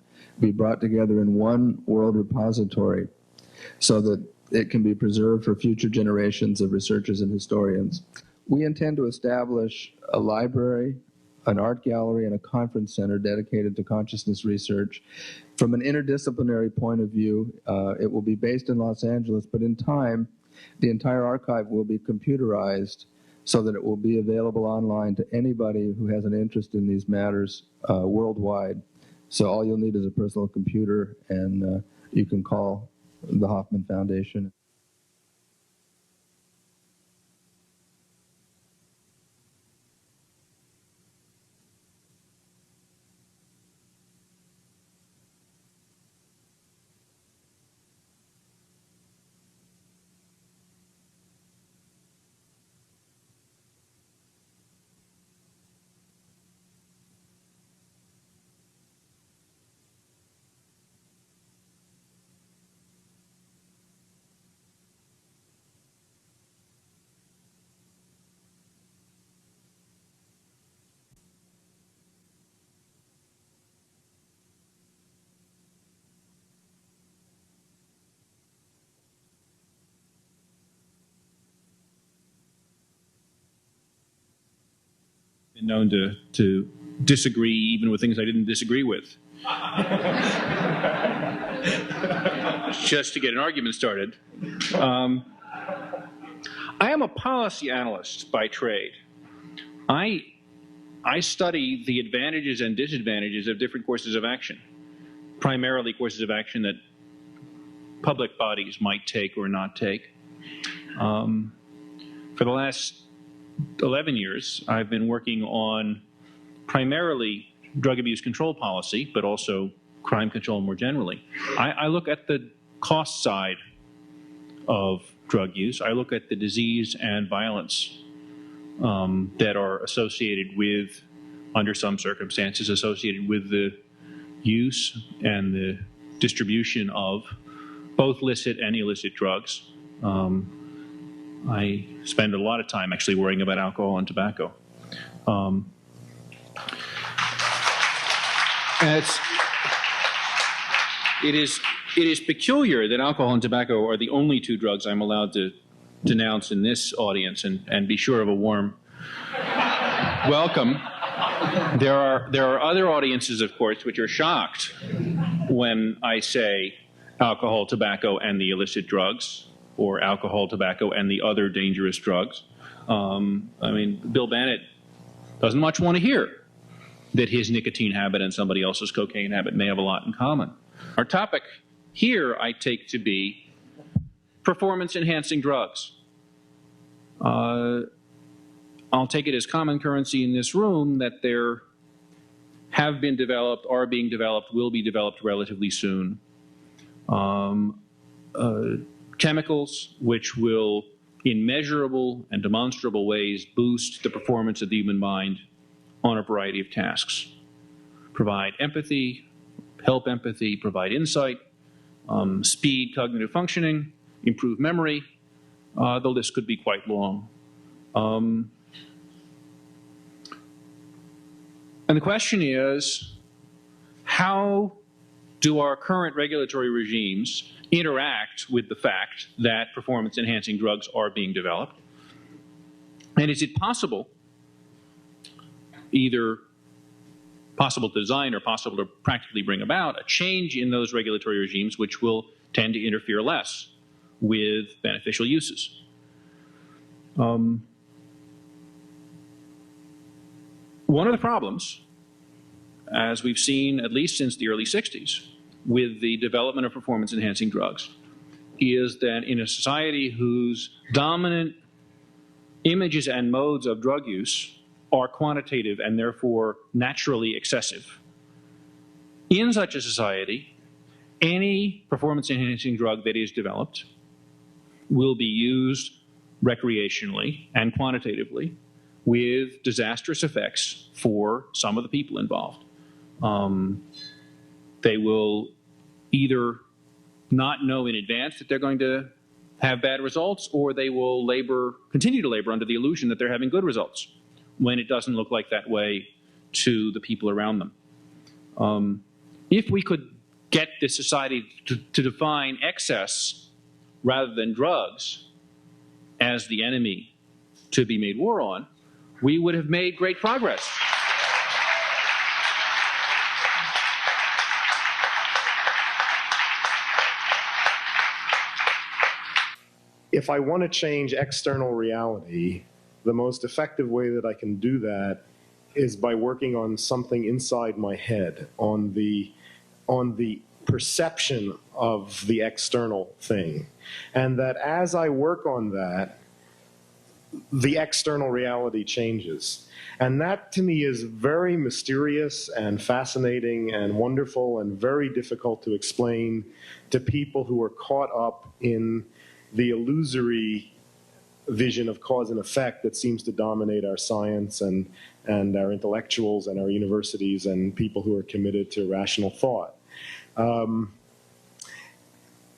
be brought together in one world repository so that it can be preserved for future generations of researchers and historians. We intend to establish a library, an art gallery, and a conference center dedicated to consciousness research. From an interdisciplinary point of view, it will be based in Los Angeles, but in time, the entire archive will be computerized so that it will be available online to anybody who has an interest in these matters worldwide. So all you'll need is a personal computer, and you can call the Hoffman Foundation. Been known to disagree even with things I didn't disagree with. Just to get an argument started. I am a policy analyst by trade. I study the advantages and disadvantages of different courses of action, primarily courses of action that public bodies might take or not take. For the last 11 years, I've been working on primarily drug abuse control policy, but also crime control more generally. I look at the cost side of drug use. I look at the disease and violence that are associated with, under some circumstances, associated with the use and the distribution of both licit and illicit drugs. I spend a lot of time actually worrying about alcohol and tobacco. It is peculiar that alcohol and tobacco are the only two drugs I'm allowed to denounce in this audience, and be sure of a warm welcome. There are other audiences, of course, which are shocked when I say alcohol, tobacco, and the illicit drugs, or alcohol, tobacco, and the other dangerous drugs. I mean, Bill Bannett doesn't much want to hear that his nicotine habit and somebody else's cocaine habit may have a lot in common. Our topic here I take to be performance-enhancing drugs. I'll take it as common currency in this room that there have been developed, are being developed, will be developed relatively soon, chemicals which will, in measurable and demonstrable ways, boost the performance of the human mind on a variety of tasks. Provide empathy, help empathy, provide insight, speed cognitive functioning, improve memory. The list could be quite long. And the question is, how do our current regulatory regimes interact with the fact that performance-enhancing drugs are being developed? And is it possible, either possible to design or possible to practically bring about, a change in those regulatory regimes which will tend to interfere less with beneficial uses? One of the problems, as we've seen at least since the early 60s, with the development of performance-enhancing drugs, is that in a society whose dominant images and modes of drug use are quantitative and therefore naturally excessive, in such a society, any performance-enhancing drug that is developed will be used recreationally and quantitatively with disastrous effects for some of the people involved. They will either not know in advance that they're going to have bad results, or they will continue to labor under the illusion that they're having good results when it doesn't look like that way to the people around them. If we could get this society to define excess rather than drugs as the enemy to be made war on, we would have made great progress. If I want to change external reality, the most effective way that I can do that is by working on something inside my head, on the perception of the external thing. And that as I work on that, the external reality changes. And that to me is very mysterious and fascinating and wonderful and very difficult to explain to people who are caught up in the illusory vision of cause and effect that seems to dominate our science and our intellectuals and our universities and people who are committed to rational thought.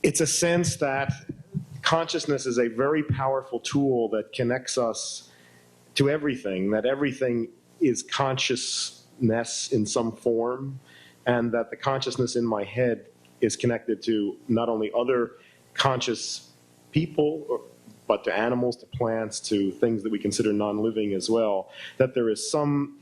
It's a sense that consciousness is a very powerful tool that connects us to everything, that everything is consciousness in some form, and that the consciousness in my head is connected to not only other conscious people, but to animals, to plants, to things that we consider non-living as well, that there is some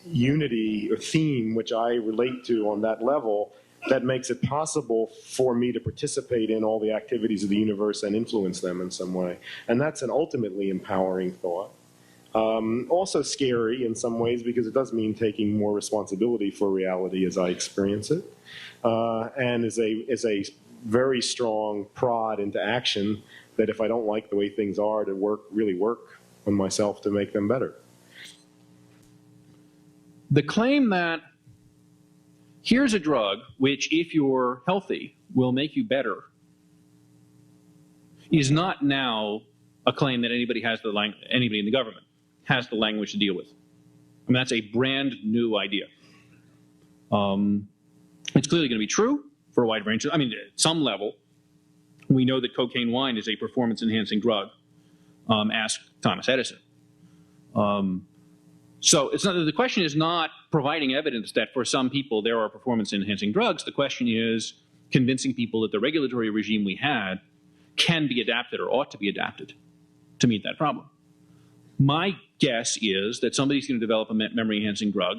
unity or theme which I relate to on that level that makes it possible for me to participate in all the activities of the universe and influence them in some way. And that's an ultimately empowering thought. Also scary in some ways because it does mean taking more responsibility for reality as I experience it, and is a very strong prod into action that if I don't like the way things are, to really work on myself to make them better. The claim that here's a drug which, if you're healthy, will make you better is not now a claim that anybody in the government has the language to deal with. I mean, that's a brand new idea. It's clearly going to be true for a wide range. I mean, at some level, we know that cocaine wine is a performance-enhancing drug. Ask Thomas Edison. So the question is not providing evidence that for some people there are performance-enhancing drugs. The question is convincing people that the regulatory regime we had can be adapted or ought to be adapted to meet that problem. My guess is that somebody's going to develop a memory-enhancing drug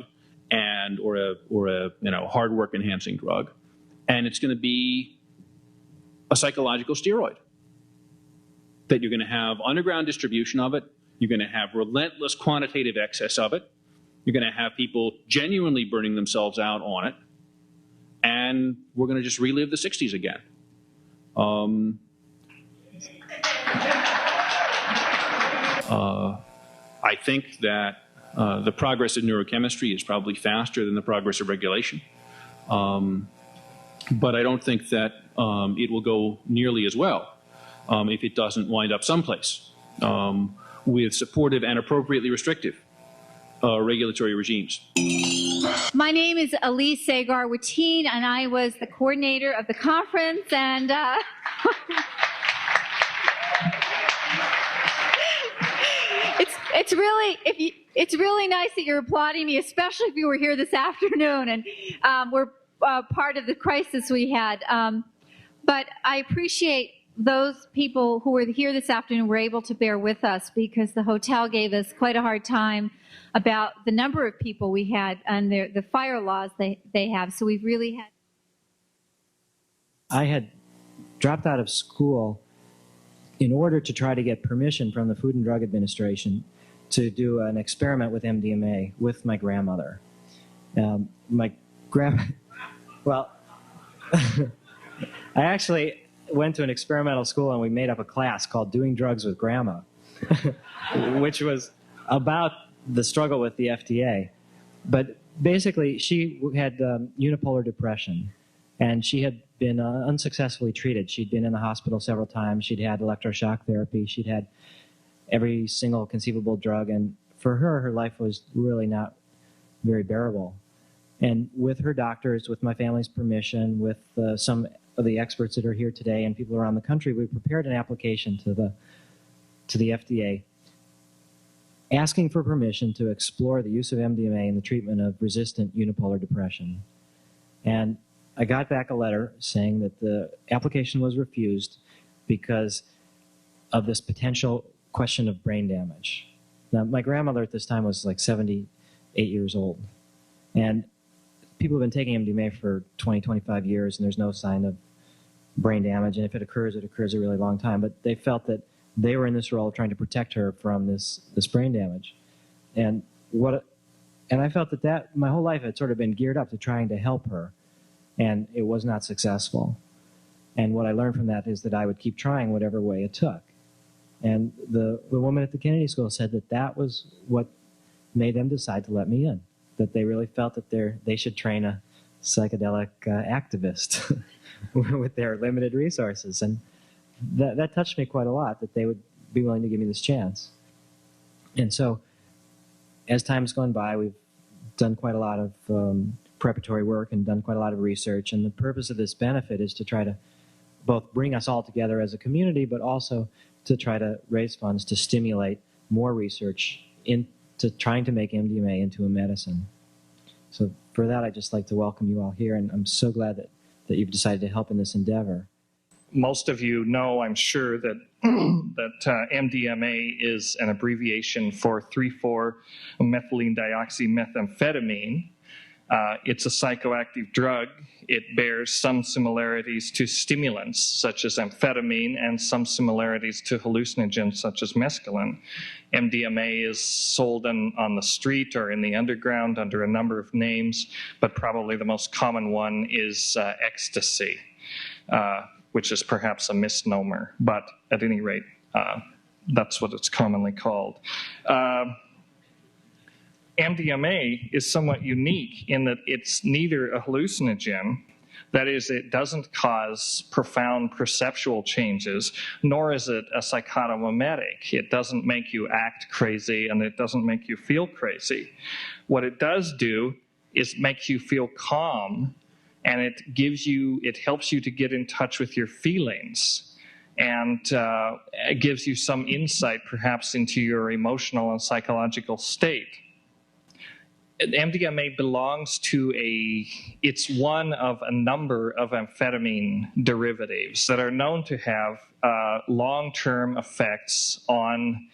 or a hard work-enhancing drug, and it's going to be a psychological steroid. That you're going to have underground distribution of it. You're going to have relentless quantitative excess of it. You're going to have people genuinely burning themselves out on it. And we're going to just relive the 60s again. I think that the progress of neurochemistry is probably faster than the progress of regulation. But I don't think that it will go nearly as well if it doesn't wind up someplace with supportive and appropriately restrictive regulatory regimes. My name is Elise Sagar-Watine, and I was the coordinator of the conference. And it's really nice that you're applauding me, especially if you were here this afternoon and we're part of the crisis we had. But I appreciate those people who were here this afternoon were able to bear with us because the hotel gave us quite a hard time about the number of people we had and the fire laws they have. So we've really had. I had dropped out of school in order to try to get permission from the Food and Drug Administration to do an experiment with MDMA with my grandmother. Well, I actually went to an experimental school and we made up a class called Doing Drugs with Grandma, which was about the struggle with the FDA. But basically, she had unipolar depression, and she had been unsuccessfully treated. She'd been in the hospital several times. She'd had electroshock therapy. She'd had every single conceivable drug, and for her life was really not very bearable. And with her doctors, with my family's permission, with some of the experts that are here today and people around the country, we prepared an application to the FDA asking for permission to explore the use of MDMA in the treatment of resistant unipolar depression. And I got back a letter saying that the application was refused because of this potential question of brain damage. Now, my grandmother at this time was like 78 years old. And people have been taking MDMA for 20, 25 years, and there's no sign of brain damage. And if it occurs a really long time. But they felt that they were in this role of trying to protect her from this brain damage. And I felt that my whole life had sort of been geared up to trying to help her, and it was not successful. And what I learned from that is that I would keep trying whatever way it took. And the woman at the Kennedy School said that was what made them decide to let me in, that they really felt that they should train a psychedelic activist with their limited resources. And that touched me quite a lot, that they would be willing to give me this chance. And so as time's gone by, we've done quite a lot of preparatory work and done quite a lot of research. And the purpose of this benefit is to try to both bring us all together as a community, but also to try to raise funds to stimulate more research into trying to make MDMA into a medicine. So for that, I'd just like to welcome you all here, and I'm so glad that you've decided to help in this endeavor. Most of you know, I'm sure, that MDMA is an abbreviation for 3,4-methylene dioxymethamphetamine. It's a psychoactive drug. It bears some similarities to stimulants, such as amphetamine, and some similarities to hallucinogens, such as mescaline. MDMA is sold on the street or in the underground under a number of names, but probably the most common one is ecstasy, which is perhaps a misnomer, but at any rate, that's what it's commonly called. MDMA is somewhat unique in that it's neither a hallucinogen, that is, it doesn't cause profound perceptual changes, nor is it a psychotomimetic. It doesn't make you act crazy and it doesn't make you feel crazy. What it does do is make you feel calm, and it helps you to get in touch with your feelings, and it gives you some insight perhaps into your emotional and psychological state. MDMA belongs to it's one of a number of amphetamine derivatives that are known to have long-term effects on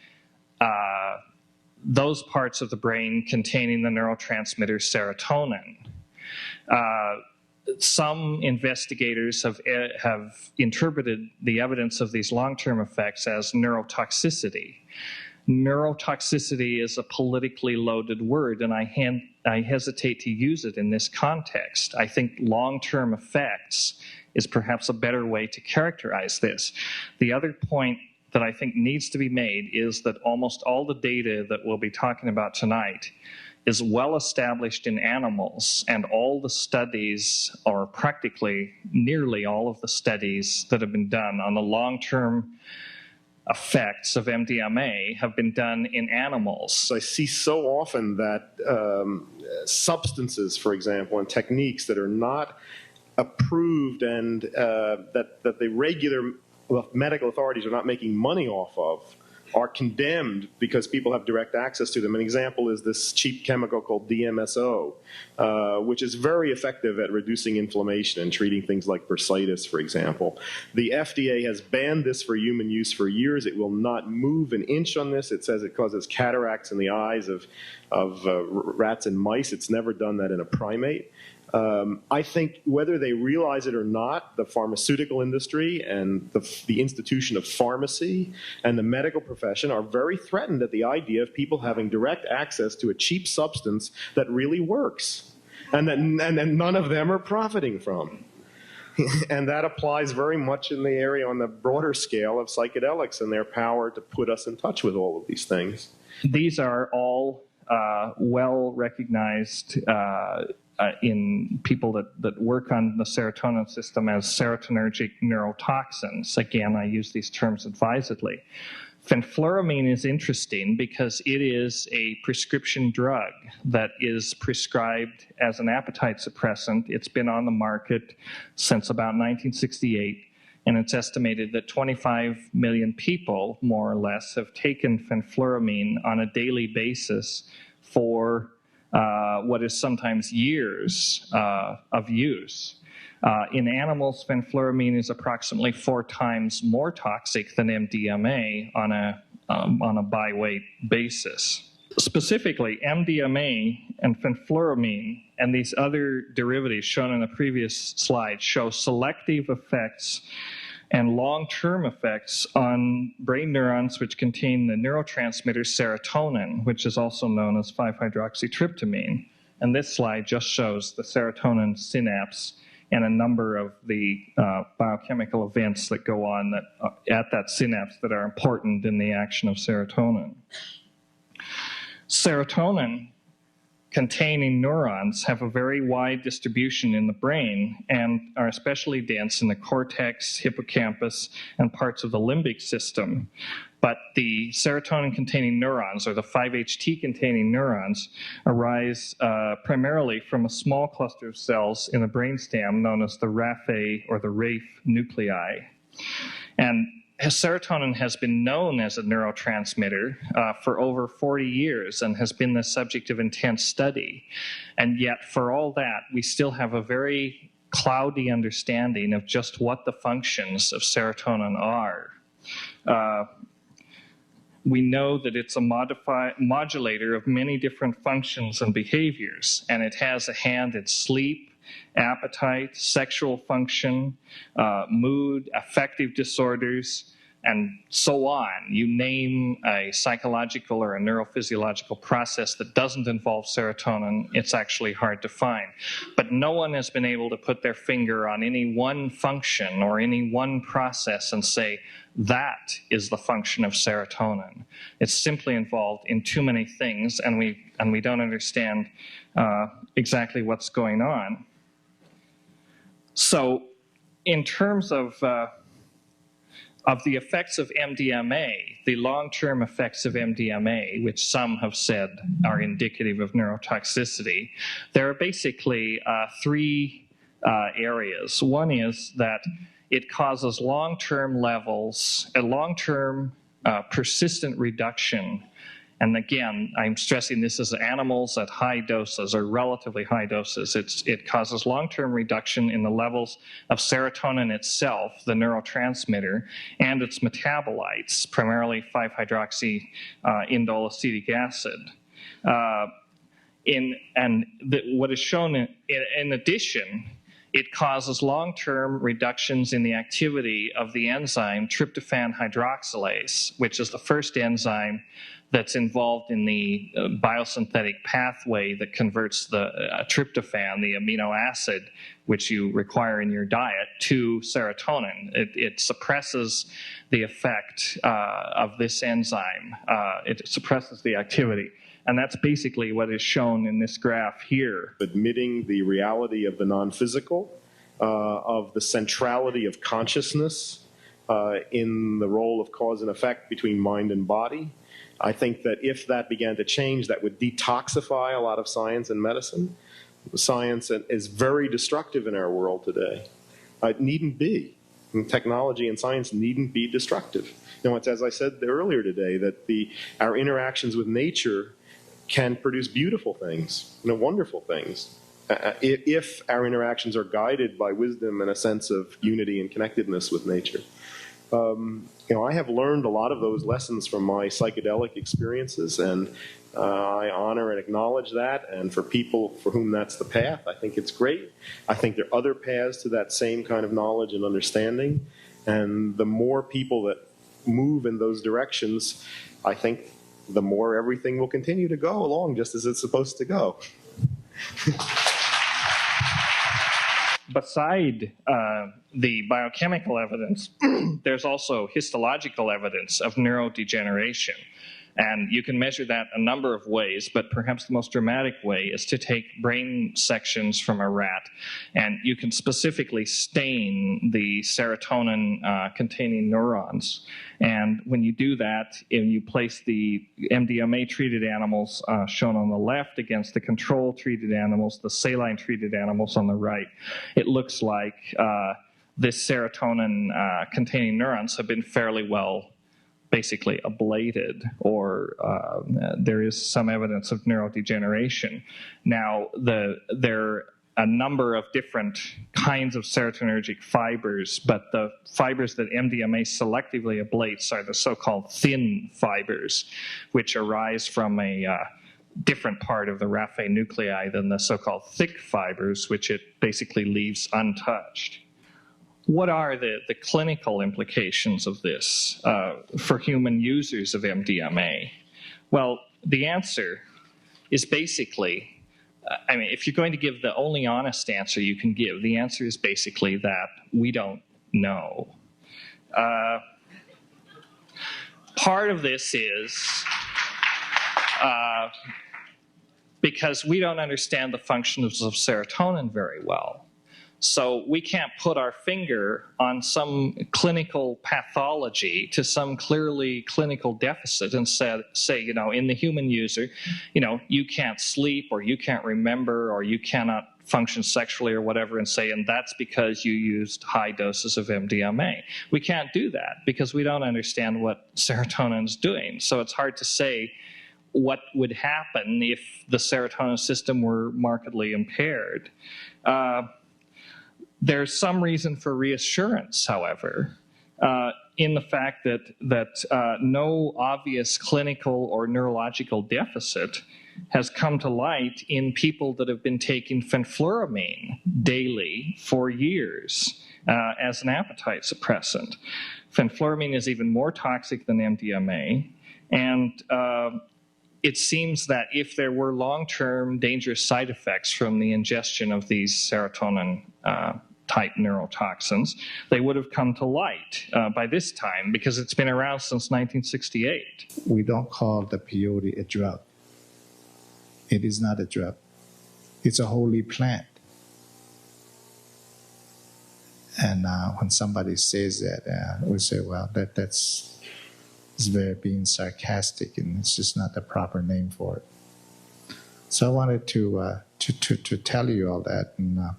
those parts of the brain containing the neurotransmitter serotonin. Some investigators have interpreted the evidence of these long-term effects as neurotoxicity. Neurotoxicity is a politically loaded word, and I hesitate to use it in this context. I think long-term effects is perhaps a better way to characterize this. The other point that I think needs to be made is that almost all the data that we'll be talking about tonight is well established in animals, and all the studies, or practically nearly all of the studies that have been done on the long-term effects of MDMA have been done in animals. I see so often that substances, for example, and techniques that are not approved and that the regular medical authorities are not making money off of are condemned because people have direct access to them. An example is this cheap chemical called DMSO, which is very effective at reducing inflammation and treating things like bursitis, for example. The FDA has banned this for human use for years. It will not move an inch on this. It says it causes cataracts in the eyes of rats and mice. It's never done that in a primate. I think whether they realize it or not, the pharmaceutical industry and the institution of pharmacy and the medical profession are very threatened at the idea of people having direct access to a cheap substance that really works, and then none of them are profiting from. And that applies very much in the area on the broader scale of psychedelics and their power to put us in touch with all of these things. These are all well recognized in people that work on the serotonin system as serotonergic neurotoxins. Again, I use these terms advisedly. Fenfluramine is interesting because it is a prescription drug that is prescribed as an appetite suppressant. It's been on the market since about 1968, and it's estimated that 25 million people, more or less, have taken fenfluramine on a daily basis for what is sometimes years of use. In animals, fenfluramine is approximately 4 times more toxic than MDMA on a by-weight basis. Specifically, MDMA and fenfluramine and these other derivatives shown in the previous slide show selective effects and long-term effects on brain neurons which contain the neurotransmitter serotonin, which is also known as 5-hydroxytryptamine. And this slide just shows the serotonin synapse and a number of the biochemical events that go on at that synapse that are important in the action of serotonin. Serotonin containing neurons have a very wide distribution in the brain and are especially dense in the cortex, hippocampus, and parts of the limbic system. But the serotonin-containing neurons, or the 5-HT-containing neurons, arise primarily from a small cluster of cells in the brainstem known as the raphe or the RAFE nuclei. And serotonin has been known as a neurotransmitter for over 40 years and has been the subject of intense study. And yet, for all that, we still have a very cloudy understanding of just what the functions of serotonin are. We know that it's a modulator of many different functions and behaviors, and it has a hand in sleep, appetite, sexual function, mood, affective disorders, and so on. You name a psychological or a neurophysiological process that doesn't involve serotonin, it's actually hard to find. But no one has been able to put their finger on any one function or any one process and say, that is the function of serotonin. It's simply involved in too many things, and we don't understand exactly what's going on. So in terms of the effects of MDMA, the long-term effects of MDMA, which some have said are indicative of neurotoxicity, there are basically three areas. One is that it causes long-term levels, a long-term persistent reduction. And again, I'm stressing this as animals at high doses or relatively high doses. It causes long-term reduction in the levels of serotonin itself, the neurotransmitter, and its metabolites, primarily 5-hydroxy-indole-acetic acid. What is shown in addition, it causes long-term reductions in the activity of the enzyme tryptophan hydroxylase, which is the first enzyme that's involved in the biosynthetic pathway that converts the tryptophan, the amino acid, which you require in your diet, to serotonin. It suppresses the effect of this enzyme. It suppresses the activity. And that's basically what is shown in this graph here. Admitting the reality of the non-physical, of the centrality of consciousness in the role of cause and effect between mind and body. I think that if that began to change, that would detoxify a lot of science and medicine. Science is very destructive in our world today. It needn't be. Technology and science needn't be destructive. You know, it's as I said earlier today, that our interactions with nature can produce beautiful things, wonderful things, if our interactions are guided by wisdom and a sense of unity and connectedness with nature. I have learned a lot of those lessons from my psychedelic experiences, and I honor and acknowledge that. And for people for whom that's the path, I think it's great. I think there are other paths to that same kind of knowledge and understanding. And the more people that move in those directions, I think the more everything will continue to go along just as it's supposed to go. Beside the biochemical evidence, there's also histological evidence of neurodegeneration. And you can measure that a number of ways, but perhaps the most dramatic way is to take brain sections from a rat, and you can specifically stain the serotonin-containing neurons. And when you do that, and you place the MDMA-treated animals shown on the left against the control-treated animals, the saline-treated animals on the right, it looks like this serotonin-containing neurons have been fairly well basically ablated, or there is some evidence of neurodegeneration. Now, there are a number of different kinds of serotonergic fibers, but the fibers that MDMA selectively ablates are the so-called thin fibers, which arise from a different part of the raphe nuclei than the so-called thick fibers, which it basically leaves untouched. What are the clinical implications of this for human users of MDMA? Well, the answer is basically, if you're going to give the only honest answer you can give, the answer is basically that we don't know. Part of this is because we don't understand the functions of serotonin very well. So we can't put our finger on some clinical pathology to some clearly clinical deficit and say, in the human user, you can't sleep, or you can't remember, or you cannot function sexually or whatever, and say, and that's because you used high doses of MDMA. We can't do that because we don't understand what serotonin's doing. So it's hard to say what would happen if the serotonin system were markedly impaired. There's some reason for reassurance, however. in the fact that no obvious clinical or neurological deficit has come to light in people that have been taking fenfluramine daily for years as an appetite suppressant. Fenfluramine is even more toxic than MDMA, and it seems that if there were long-term dangerous side effects from the ingestion of these serotonin type neurotoxins, they would have come to light by this time, because it's been around since 1968. We don't call the peyote a drug. It is not a drug. It's a holy plant. And when somebody says that, we say, well, that's very being sarcastic, and it's just not the proper name for it. So I wanted to tell you all that, and I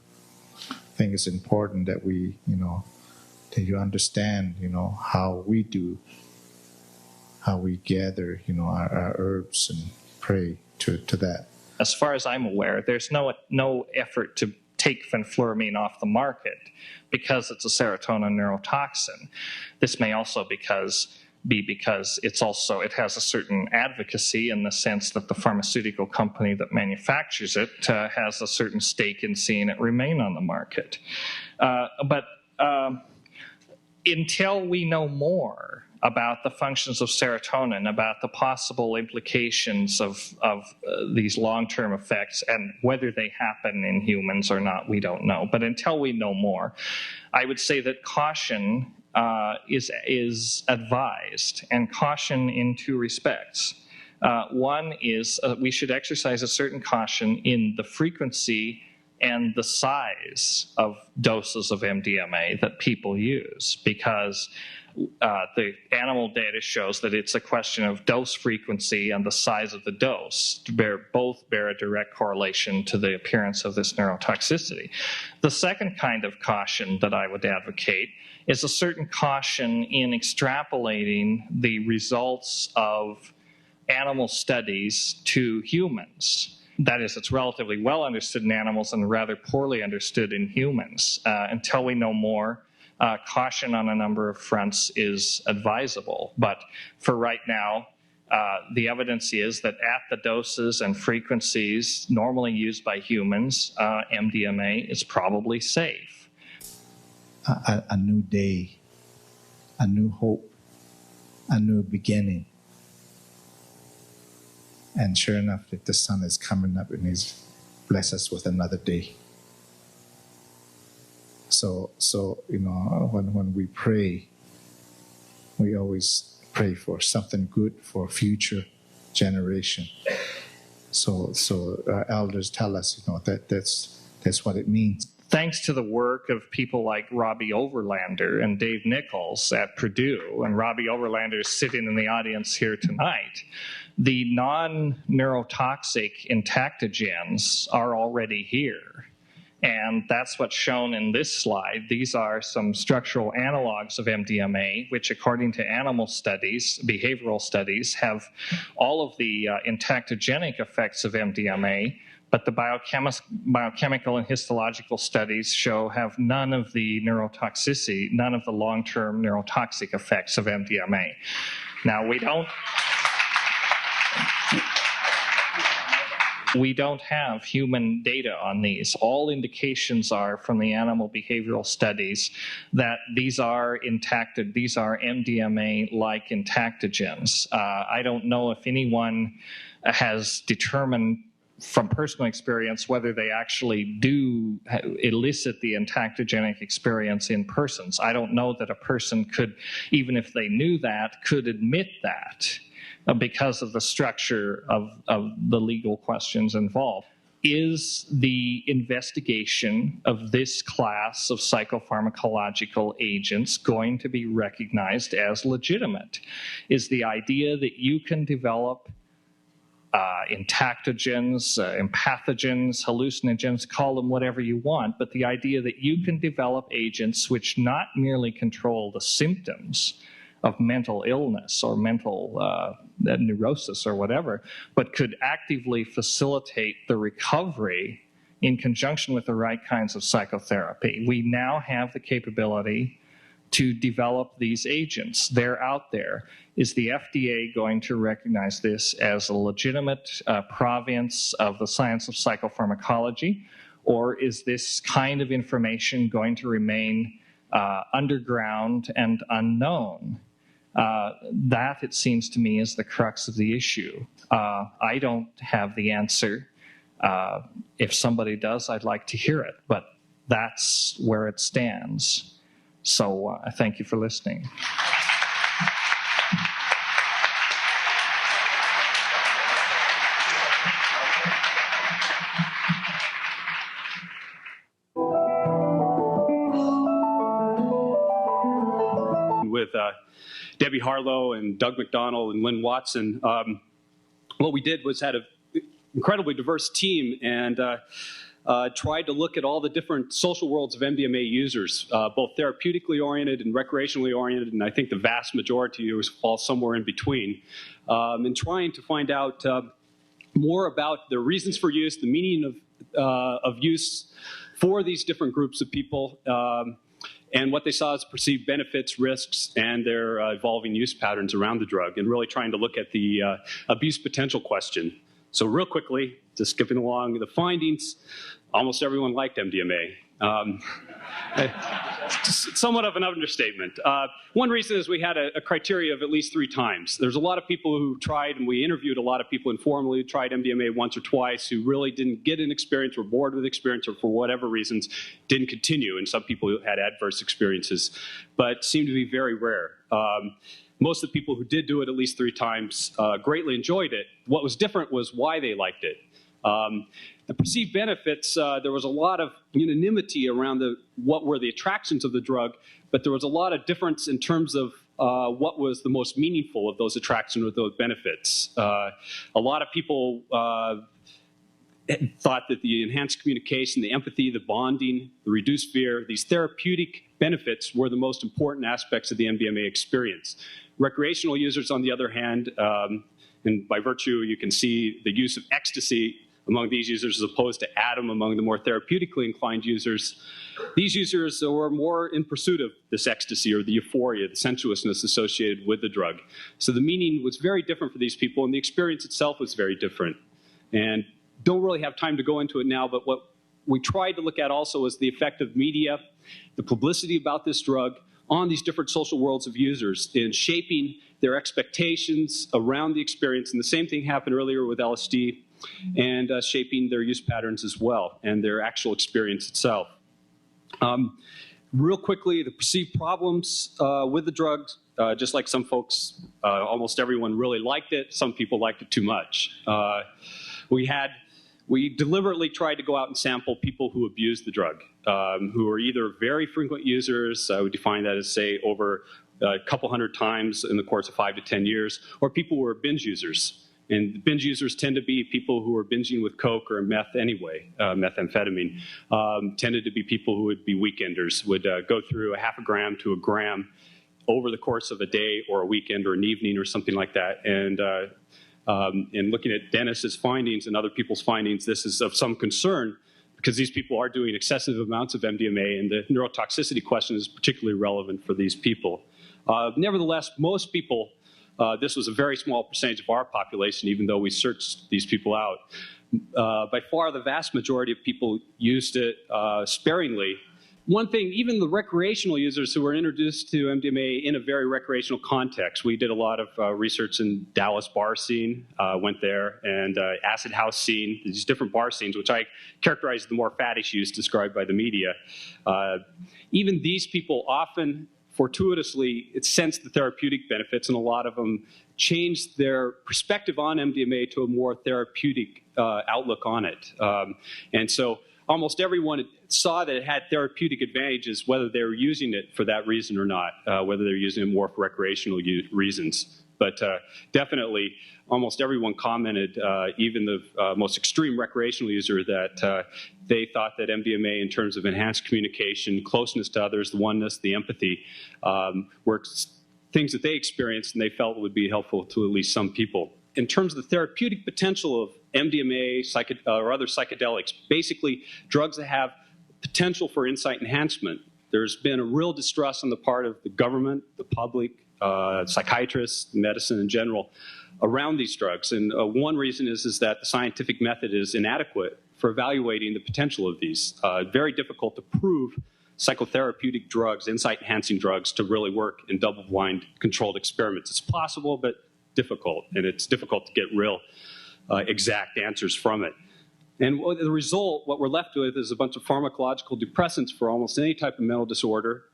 think it's important that we, that you understand, how we gather, our herbs and pray to that. As far as I'm aware, there's no effort to take fenfluramine off the market because it's a serotonin neurotoxin. This may also be because it has a certain advocacy in the sense that the pharmaceutical company that manufactures it has a certain stake in seeing it remain on the market. But until we know more about the functions of serotonin, about the possible implications of these long-term effects, and whether they happen in humans or not, we don't know. But until we know more, I would say that caution is advised, and caution in two respects. One is we should exercise a certain caution in the frequency and the size of doses of MDMA that people use, because the animal data shows that it's a question of dose frequency and the size of the dose both bear a direct correlation to the appearance of this neurotoxicity. The second kind of caution that I would advocate is a certain caution in extrapolating the results of animal studies to humans. That is, it's relatively well understood in animals and rather poorly understood in humans. Until we know more, caution on a number of fronts is advisable. But for right now, the evidence is that at the doses and frequencies normally used by humans, MDMA is probably safe. A new day, a new hope, a new beginning. And sure enough, the sun is coming up and he's blessed us with another day. So when we pray, we always pray for something good for future generation. So our elders tell us, that's what it means. Thanks to the work of people like Robbie Overlander and Dave Nichols at Purdue, and Robbie Overlander is sitting in the audience here tonight, the non-neurotoxic entactogens are already here. And that's what's shown in this slide. These are some structural analogs of MDMA, which according to animal studies, behavioral studies, have all of the entactogenic effects of MDMA, but the biochemical and histological studies have none of the neurotoxicity, none of the long-term neurotoxic effects of MDMA. Now, we don't have human data on these. All indications are from the animal behavioral studies that these are MDMA-like entactogens. I don't know if anyone has determined from personal experience whether they actually do elicit the entactogenic experience in persons. I don't know that a person could, even if they knew that, could admit that because of the structure of the legal questions involved. Is the investigation of this class of psychopharmacological agents going to be recognized as legitimate? Is the idea that you can develop entactogens, empathogens, hallucinogens, call them whatever you want, but the idea that you can develop agents which not merely control the symptoms of mental illness or mental neurosis or whatever, but could actively facilitate the recovery in conjunction with the right kinds of psychotherapy. We now have the capability to develop these agents. They're out there. Is the FDA going to recognize this as a legitimate province of the science of psychopharmacology, or is this kind of information going to remain underground and unknown? That, it seems to me, is the crux of the issue. I don't have the answer. If somebody does, I'd like to hear it, but that's where it stands. So I thank you for listening. With Debbie Harlow and Doug McDonald and Lynn Watson, what we did was had an incredibly diverse team and tried to look at all the different social worlds of MDMA users, both therapeutically oriented and recreationally oriented, and I think the vast majority fall somewhere in between, and trying to find out more about the reasons for use, the meaning of use for these different groups of people, and what they saw as perceived benefits, risks, and their evolving use patterns around the drug, and really trying to look at the abuse potential question. So real quickly, just skipping along the findings, almost everyone liked MDMA. Somewhat of an understatement. One reason is we had a criteria of at least 3 times. There's a lot of people who tried, and we interviewed a lot of people informally who tried MDMA once or twice who really didn't get an experience, were bored with the experience, or for whatever reasons didn't continue. And some people had adverse experiences, but seemed to be very rare. Most of the people who did do it at least 3 times greatly enjoyed it. What was different was why they liked it. The perceived benefits, there was a lot of unanimity around what were the attractions of the drug, but there was a lot of difference in terms of what was the most meaningful of those attractions or those benefits. A lot of people thought that the enhanced communication, the empathy, the bonding, the reduced fear, these therapeutic benefits were the most important aspects of the MDMA experience. Recreational users, on the other hand, and by virtue, you can see the use of ecstasy among these users as opposed to Atom among the more therapeutically inclined users. These users were more in pursuit of this ecstasy or the euphoria, the sensuousness associated with the drug. So the meaning was very different for these people, and the experience itself was very different. And don't really have time to go into it now, but what we tried to look at also was the effect of media, the publicity about this drug on these different social worlds of users in shaping their expectations around the experience. And the same thing happened earlier with LSD, and shaping their use patterns as well and their actual experience itself. Real quickly, the perceived problems with the drugs, just like some folks, almost everyone really liked it. Some people liked it too much. We deliberately tried to go out and sample people who abused the drug, who are either very frequent users, I would define that as, say, over a couple hundred times in the course of 5 to 10 years, or people who are binge users. And binge users tend to be people who are binging with coke or meth anyway, methamphetamine. Tended to be people who would be weekenders, would go through a half a gram to a gram over the course of a day or a weekend or an evening or something like that. And in looking at Dennis's findings and other people's findings, this is of some concern because these people are doing excessive amounts of MDMA, and the neurotoxicity question is particularly relevant for these people. Nevertheless, most people, this was a very small percentage of our population, even though we searched these people out. By far, the vast majority of people used it sparingly. One thing, even the recreational users who were introduced to MDMA in a very recreational context. We did a lot of research in Dallas bar scene, went there, and acid house scene, these different bar scenes, which I characterize as the more faddish use described by the media. Even these people often fortuitously, it sensed the therapeutic benefits, and a lot of them changed their perspective on MDMA to a more therapeutic outlook on it. And so almost everyone saw that it had therapeutic advantages, whether they were using it for that reason or not, whether they're using it more for recreational reasons. But definitely, almost everyone commented, even the most extreme recreational user, that they thought that MDMA, in terms of enhanced communication, closeness to others, the oneness, the empathy, were things that they experienced and they felt would be helpful to at least some people. In terms of the therapeutic potential of MDMA or other psychedelics, basically drugs that have potential for insight enhancement, There's been a real distrust on the part of the government, the public, psychiatrists, medicine in general, around these drugs. And one reason is that the scientific method is inadequate for evaluating the potential of these. Very difficult to prove psychotherapeutic drugs, insight-enhancing drugs, to really work in double-blind controlled experiments. It's possible, but difficult, and it's difficult to get real exact answers from it. And the result, what we're left with, is a bunch of pharmacological depressants for almost any type of mental disorder,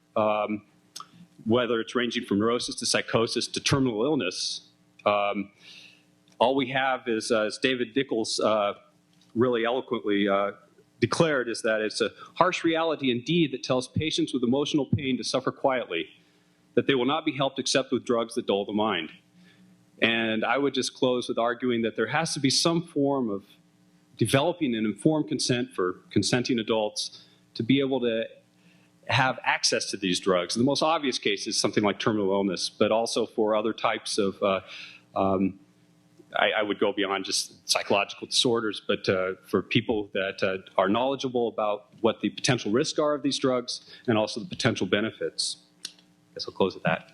whether it's ranging from neurosis to psychosis to terminal illness. All we have is, as David Nichols really eloquently declared, is that it's a harsh reality indeed that tells patients with emotional pain to suffer quietly, that they will not be helped except with drugs that dull the mind. And I would just close with arguing that there has to be some form of developing an informed consent for consenting adults to be able to have access to these drugs. And the most obvious case is something like terminal illness, but also for other types of, I would go beyond just psychological disorders, but for people that are knowledgeable about what the potential risks are of these drugs and also the potential benefits. I guess I'll close with that.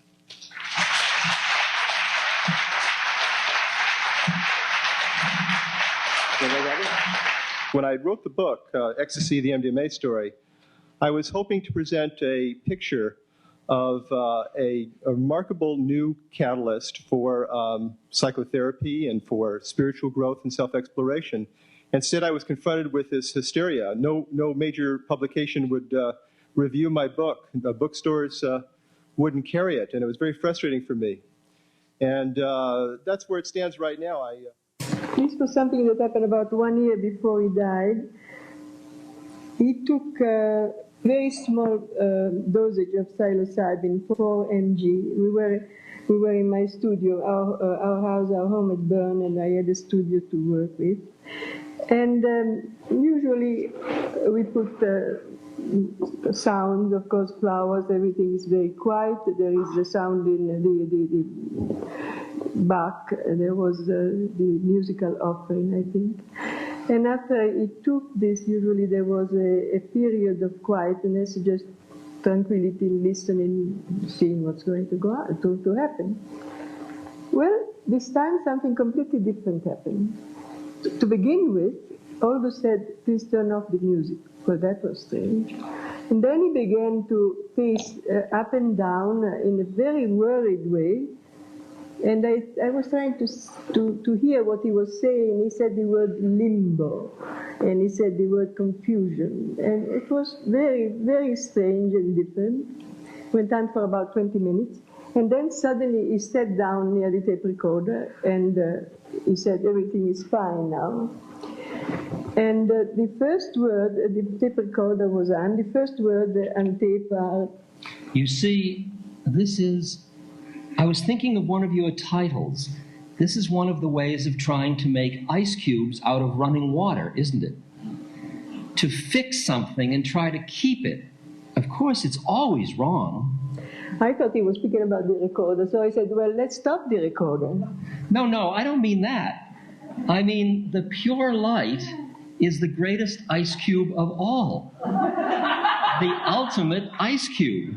When I wrote the book, Ecstasy, the MDMA Story, I was hoping to present a picture of a remarkable new catalyst for psychotherapy and for spiritual growth and self-exploration. Instead, I was confronted with this hysteria. No major publication would review my book. The bookstores wouldn't carry it, and it was very frustrating for me. And that's where it stands right now. This was something that happened about 1 year before he died. He took a very small dosage of psilocybin, 4 mg. We were in my studio. Our house, our home had burned, and I had a studio to work with. And usually we put sound, of course, flowers, everything is very quiet. There is the sound in the Bach, there was the musical offering, I think. And after he took this, usually there was a period of quietness, just tranquility, listening, seeing what's going to happen. Well, this time something completely different happened. To begin with, Olga said, please turn off the music. Well, that was strange. And then he began to pace up and down in a very worried way. And I was trying to hear what he was saying. He said the word limbo, and he said the word confusion. And it was very, very strange and different. Went on for about 20 minutes. And then suddenly he sat down near the tape recorder, and he said, everything is fine now. And the first word, the tape recorder was on, the first word on tape are... You see, this is... I was thinking of one of your titles. This is one of the ways of trying to make ice cubes out of running water, isn't it? To fix something and try to keep it. Of course, it's always wrong. I thought he was speaking about the recorder, so I said, well, let's stop the recorder. No, I don't mean that. I mean, the pure light is the greatest ice cube of all. The ultimate ice cube.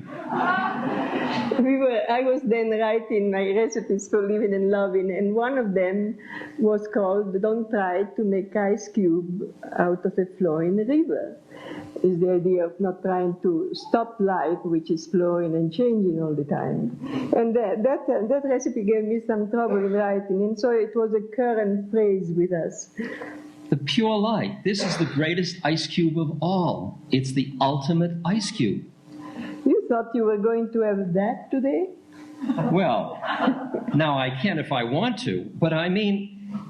I was then writing my recipes for living and loving, and one of them was called, don't try to make ice cube out of a flowing river. Is the idea of not trying to stop life, which is flowing and changing all the time. And that recipe gave me some trouble writing, and so it was a current phrase with us. The pure light. This is the greatest ice cube of all. It's the ultimate ice cube. You thought you were going to have that today? Well, now I can if I want to, but I mean,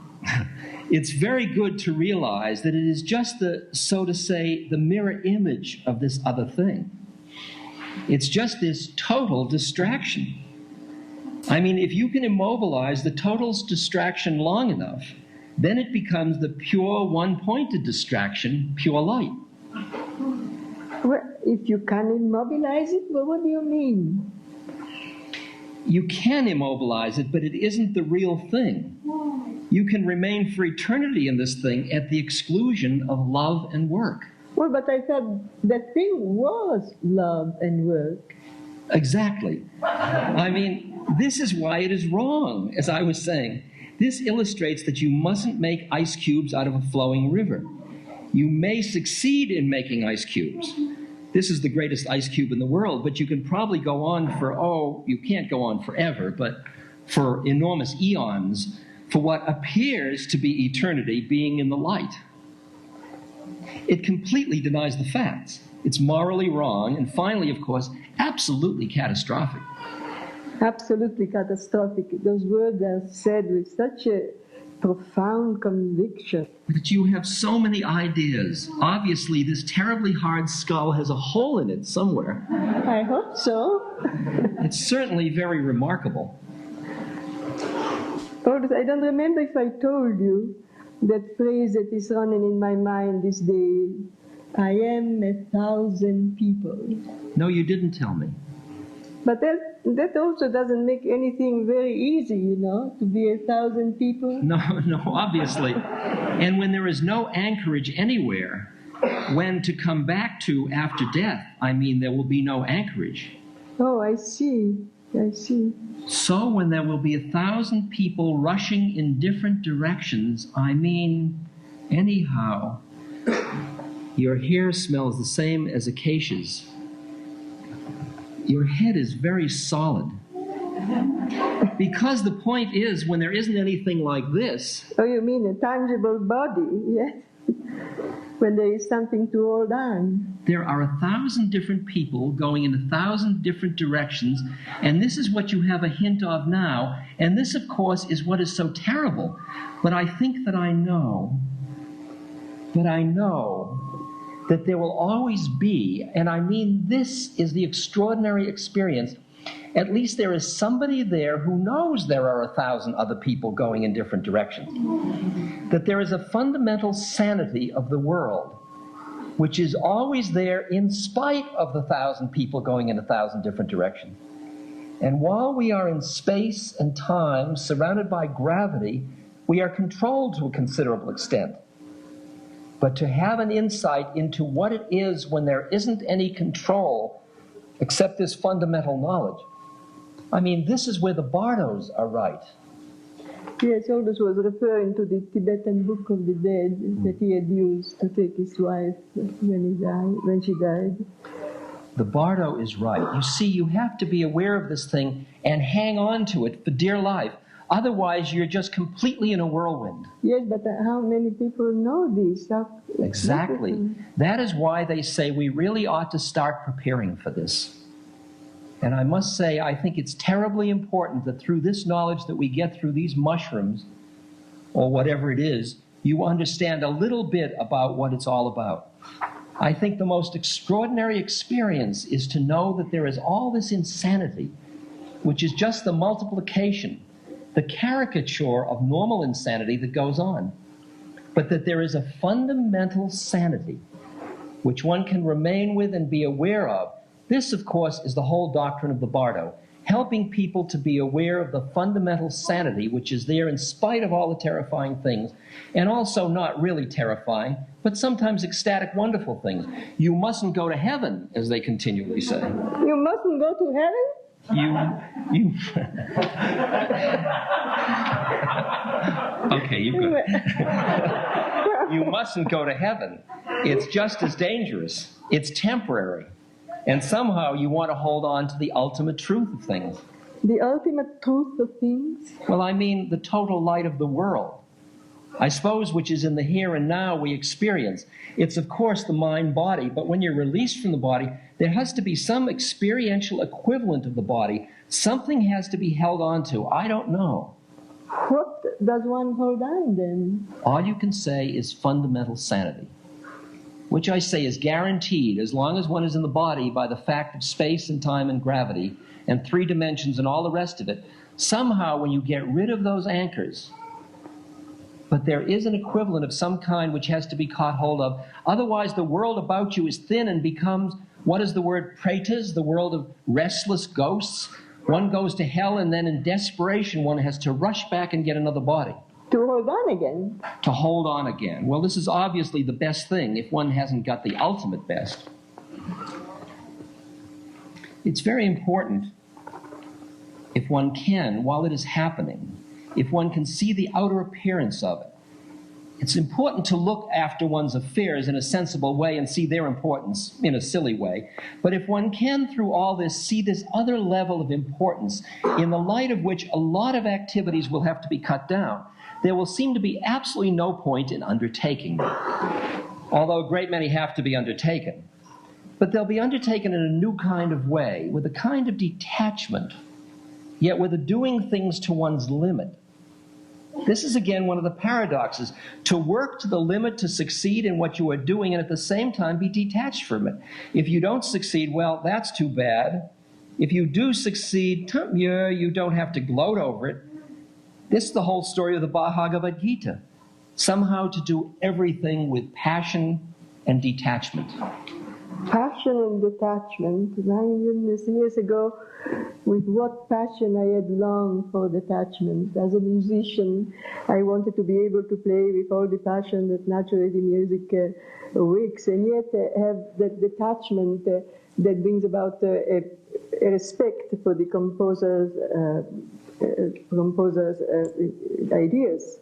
it's very good to realize that it is just the, so to say, the mirror image of this other thing. It's just this total distraction. I mean, if you can immobilize the total distraction long enough, then it becomes the pure one-pointed distraction, pure light. Well, if you can immobilize it, well, what do you mean? You can immobilize it, but it isn't the real thing. You can remain for eternity in this thing at the exclusion of love and work. Well, but I thought that thing was love and work. Exactly. I mean, this is why it is wrong, as I was saying. This illustrates that you mustn't make ice cubes out of a flowing river. You may succeed in making ice cubes. This is the greatest ice cube in the world, but you can probably go on for, you can't go on forever, but for enormous eons, for what appears to be eternity being in the light. It completely denies the facts. It's morally wrong, and finally, of course, absolutely catastrophic. Absolutely catastrophic. Those words are said with such a profound conviction. But you have so many ideas. Obviously, this terribly hard skull has a hole in it somewhere. I hope so. It's certainly very remarkable. I don't remember if I told you that phrase that is running in my mind this day. I am 1,000 people. No, you didn't tell me. But that also doesn't make anything very easy, you know, to be 1,000 people. No, obviously. And when there is no anchorage anywhere, when to come back to after death, I mean, there will be no anchorage. Oh, I see. So when there will be 1,000 people rushing in different directions, I mean, anyhow, your hair smells the same as acacias. Your head is very solid. Because the point is, when there isn't anything like this... Oh, you mean a tangible body, yes? When there is something to hold on. There are 1,000 different people going in 1,000 different directions, and this is what you have a hint of now, and this, of course, is what is so terrible. But I think that I know that there will always be, and I mean this is the extraordinary experience, at least there is somebody there who knows there are 1,000 other people going in different directions. That there is a fundamental sanity of the world, which is always there in spite of the 1,000 people going in 1,000 different directions. And while we are in space and time, surrounded by gravity, we are controlled to a considerable extent. But to have an insight into what it is when there isn't any control except this fundamental knowledge, I mean, this is where the bardos are right. Yes, Aldous was referring to the Tibetan Book of the Dead that he had used to take his wife when she died. The bardo is right. You see, you have to be aware of this thing and hang on to it for dear life. Otherwise, you're just completely in a whirlwind. Yes, but how many people know this? Exactly. That is why they say we really ought to start preparing for this. And I must say, I think it's terribly important that through this knowledge that we get through these mushrooms, or whatever it is, you understand a little bit about what it's all about. I think the most extraordinary experience is to know that there is all this insanity, which is just the multiplication, the caricature of normal insanity that goes on, but that there is a fundamental sanity which one can remain with and be aware of. This, of course, is the whole doctrine of the bardo, helping people to be aware of the fundamental sanity which is there in spite of all the terrifying things, and also not really terrifying, but sometimes ecstatic, wonderful things. You mustn't go to heaven, as they continually say. You mustn't go to heaven? Okay, you're good. You mustn't go to heaven. It's just as dangerous. It's temporary. And somehow you want to hold on to the ultimate truth of things. The ultimate truth of things? Well, I mean the total light of the world. I suppose which is in the here and now we experience. It's, of course, the mind-body, but when you're released from the body, there has to be some experiential equivalent of the body. Something has to be held on to. I don't know. What does one hold on, then? All you can say is fundamental sanity, which I say is guaranteed as long as one is in the body by the fact of space and time and gravity and 3 dimensions and all the rest of it. Somehow, when you get rid of those anchors, but there is an equivalent of some kind which has to be caught hold of. Otherwise, the world about you is thin and becomes, what is the word, pretas, the world of restless ghosts. One goes to hell, and then in desperation, one has to rush back and get another body. To hold on again. To hold on again. Well, this is obviously the best thing if one hasn't got the ultimate best. It's very important, if one can, while it is happening, if one can see the outer appearance of it. It's important to look after one's affairs in a sensible way and see their importance in a silly way. But if one can, through all this, see this other level of importance, in the light of which a lot of activities will have to be cut down, there will seem to be absolutely no point in undertaking them, although a great many have to be undertaken. But they'll be undertaken in a new kind of way, with a kind of detachment, yet with a doing things to one's limit. This is again one of the paradoxes. To work to the limit to succeed in what you are doing and at the same time be detached from it. If you don't succeed, well, that's too bad. If you do succeed, you don't have to gloat over it. This is the whole story of the Bhagavad Gita. Somehow to do everything with passion and detachment. Passion and detachment. My goodness, years ago, with what passion I had longed for detachment. As a musician, I wanted to be able to play with all the passion that naturally the music wakes, and yet have that detachment that brings about a respect for the composer's ideas.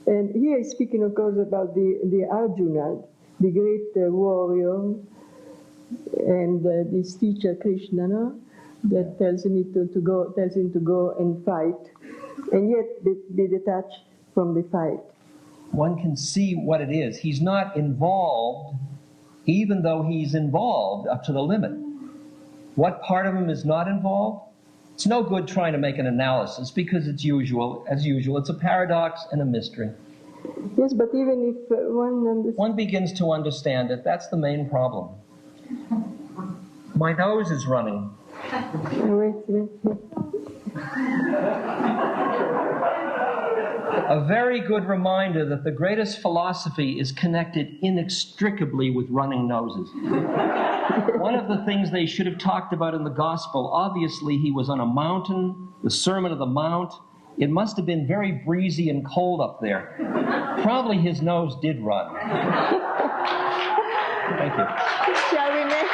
And here he's speaking, of course, about the Arjuna, the great warrior, and this teacher Krishna, no? That tells him to go and fight, and yet be detached from the fight. One can see what it is. He's not involved, even though he's involved up to the limit. What part of him is not involved? It's no good trying to make an analysis because it's as usual, it's a paradox and a mystery. Yes, but even if one begins to understand it, that's the main problem. My nose is running. Wait. A very good reminder that the greatest philosophy is connected inextricably with running noses. One of the things they should have talked about in the gospel, obviously he was on a mountain, the Sermon of the Mount. It must have been very breezy and cold up there. Probably his nose did run. Thank you. Shall we make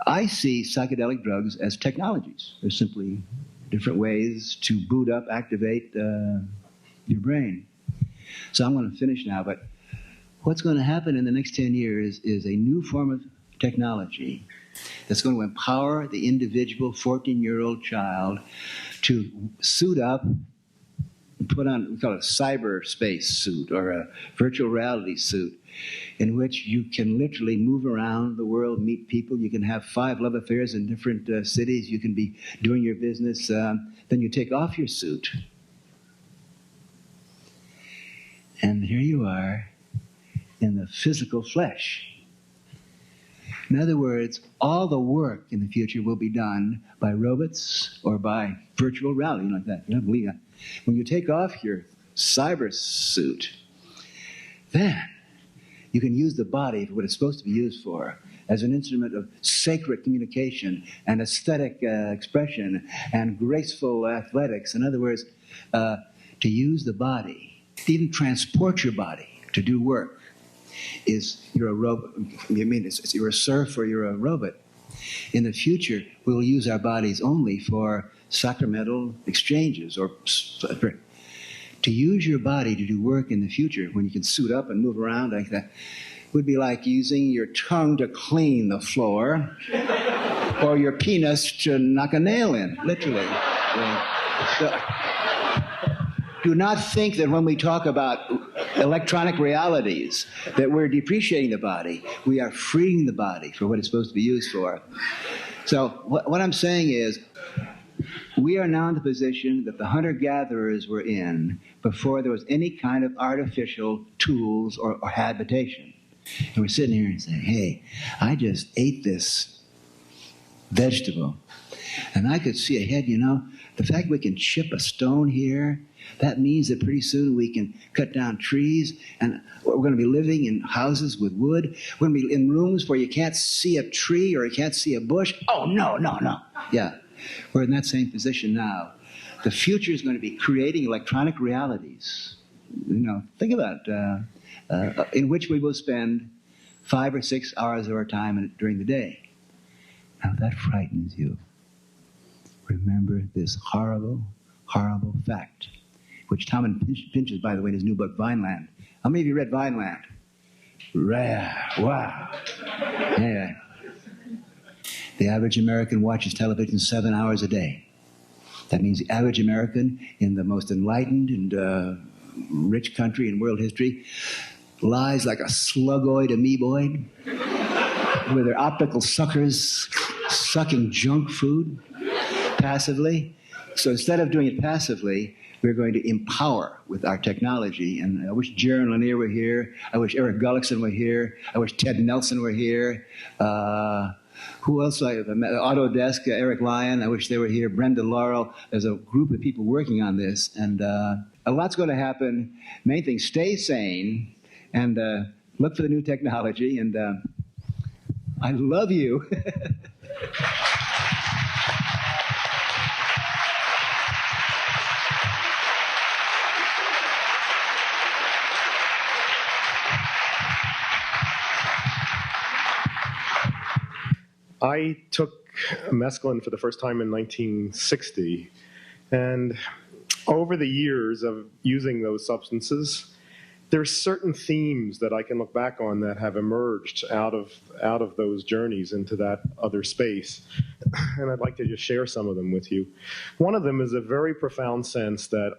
I see psychedelic drugs as technologies. They're simply different ways to boot up, activate your brain. So I'm going to finish now, but what's going to happen in the next 10 years is a new form of technology that's going to empower the individual 14-year-old child to suit up and put on, we call it a cyberspace suit or a virtual reality suit, in which you can literally move around the world, meet people. You can have 5 love affairs in different cities. You can be doing your business. Then you take off your suit. And here you are in the physical flesh. In other words, all the work in the future will be done by robots or by virtual reality like that. You don't believe that. When you take off your cyber suit, then you can use the body for what it's supposed to be used for, as an instrument of sacred communication and aesthetic expression and graceful athletics. In other words, to use the body, to even transport your body to do work, you're a robot. You're a serf or you're a robot. In the future, we'll use our bodies only for sacramental exchanges or to use your body to do work in the future, when you can suit up and move around like that, would be like using your tongue to clean the floor or your penis to knock a nail in, literally. So, do not think that when we talk about electronic realities that we're depreciating the body. We are freeing the body for what it's supposed to be used for. So what I'm saying is, we are now in the position that the hunter-gatherers were in before there was any kind of artificial tools or habitation. And we're sitting here and saying, hey, I just ate this vegetable. And I could see ahead, you know, the fact we can chip a stone here, that means that pretty soon we can cut down trees, and we're going to be living in houses with wood. We're going to be in rooms where you can't see a tree or you can't see a bush. Oh, no. Yeah, we're in that same position now. The future is going to be creating electronic realities. You know, think about it, in which we will spend 5 or 6 hours of our time during the day. Now, if that frightens you, remember this horrible, horrible fact, which Tom Pinches, by the way, in his new book, Vineland. How many of you read Vineland? Rare. Wow. Yeah. The average American watches television 7 hours a day. That means the average American in the most enlightened and rich country in world history lies like a sluggoid amoeboid with their optical suckers sucking junk food passively. So instead of doing it passively, we're going to empower with our technology. And I wish Jaron Lanier were here. I wish Eric Gullickson were here. I wish Ted Nelson were here. Who else? Autodesk, Eric Lyon. I wish they were here. Brenda Laurel. There's a group of people working on this. And a lot's going to happen. Main thing, stay sane and look for the new technology. And I love you. I took mescaline for the first time in 1960, and over the years of using those substances, there's certain themes that I can look back on that have emerged out of those journeys into that other space, and I'd like to just share some of them with you. One of them is a very profound sense that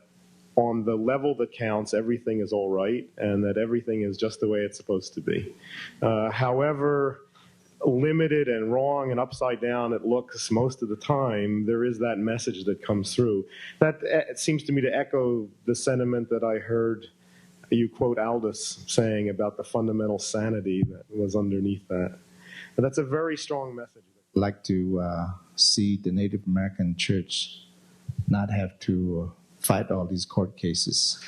on the level that counts, everything is all right, and that everything is just the way it's supposed to be. However limited and wrong and upside down it looks most of the time, there is that message that comes through. That it seems to me to echo the sentiment that I heard you quote Aldous saying about the fundamental sanity that was underneath that. But that's a very strong message. I'd like to see the Native American church not have to fight all these court cases.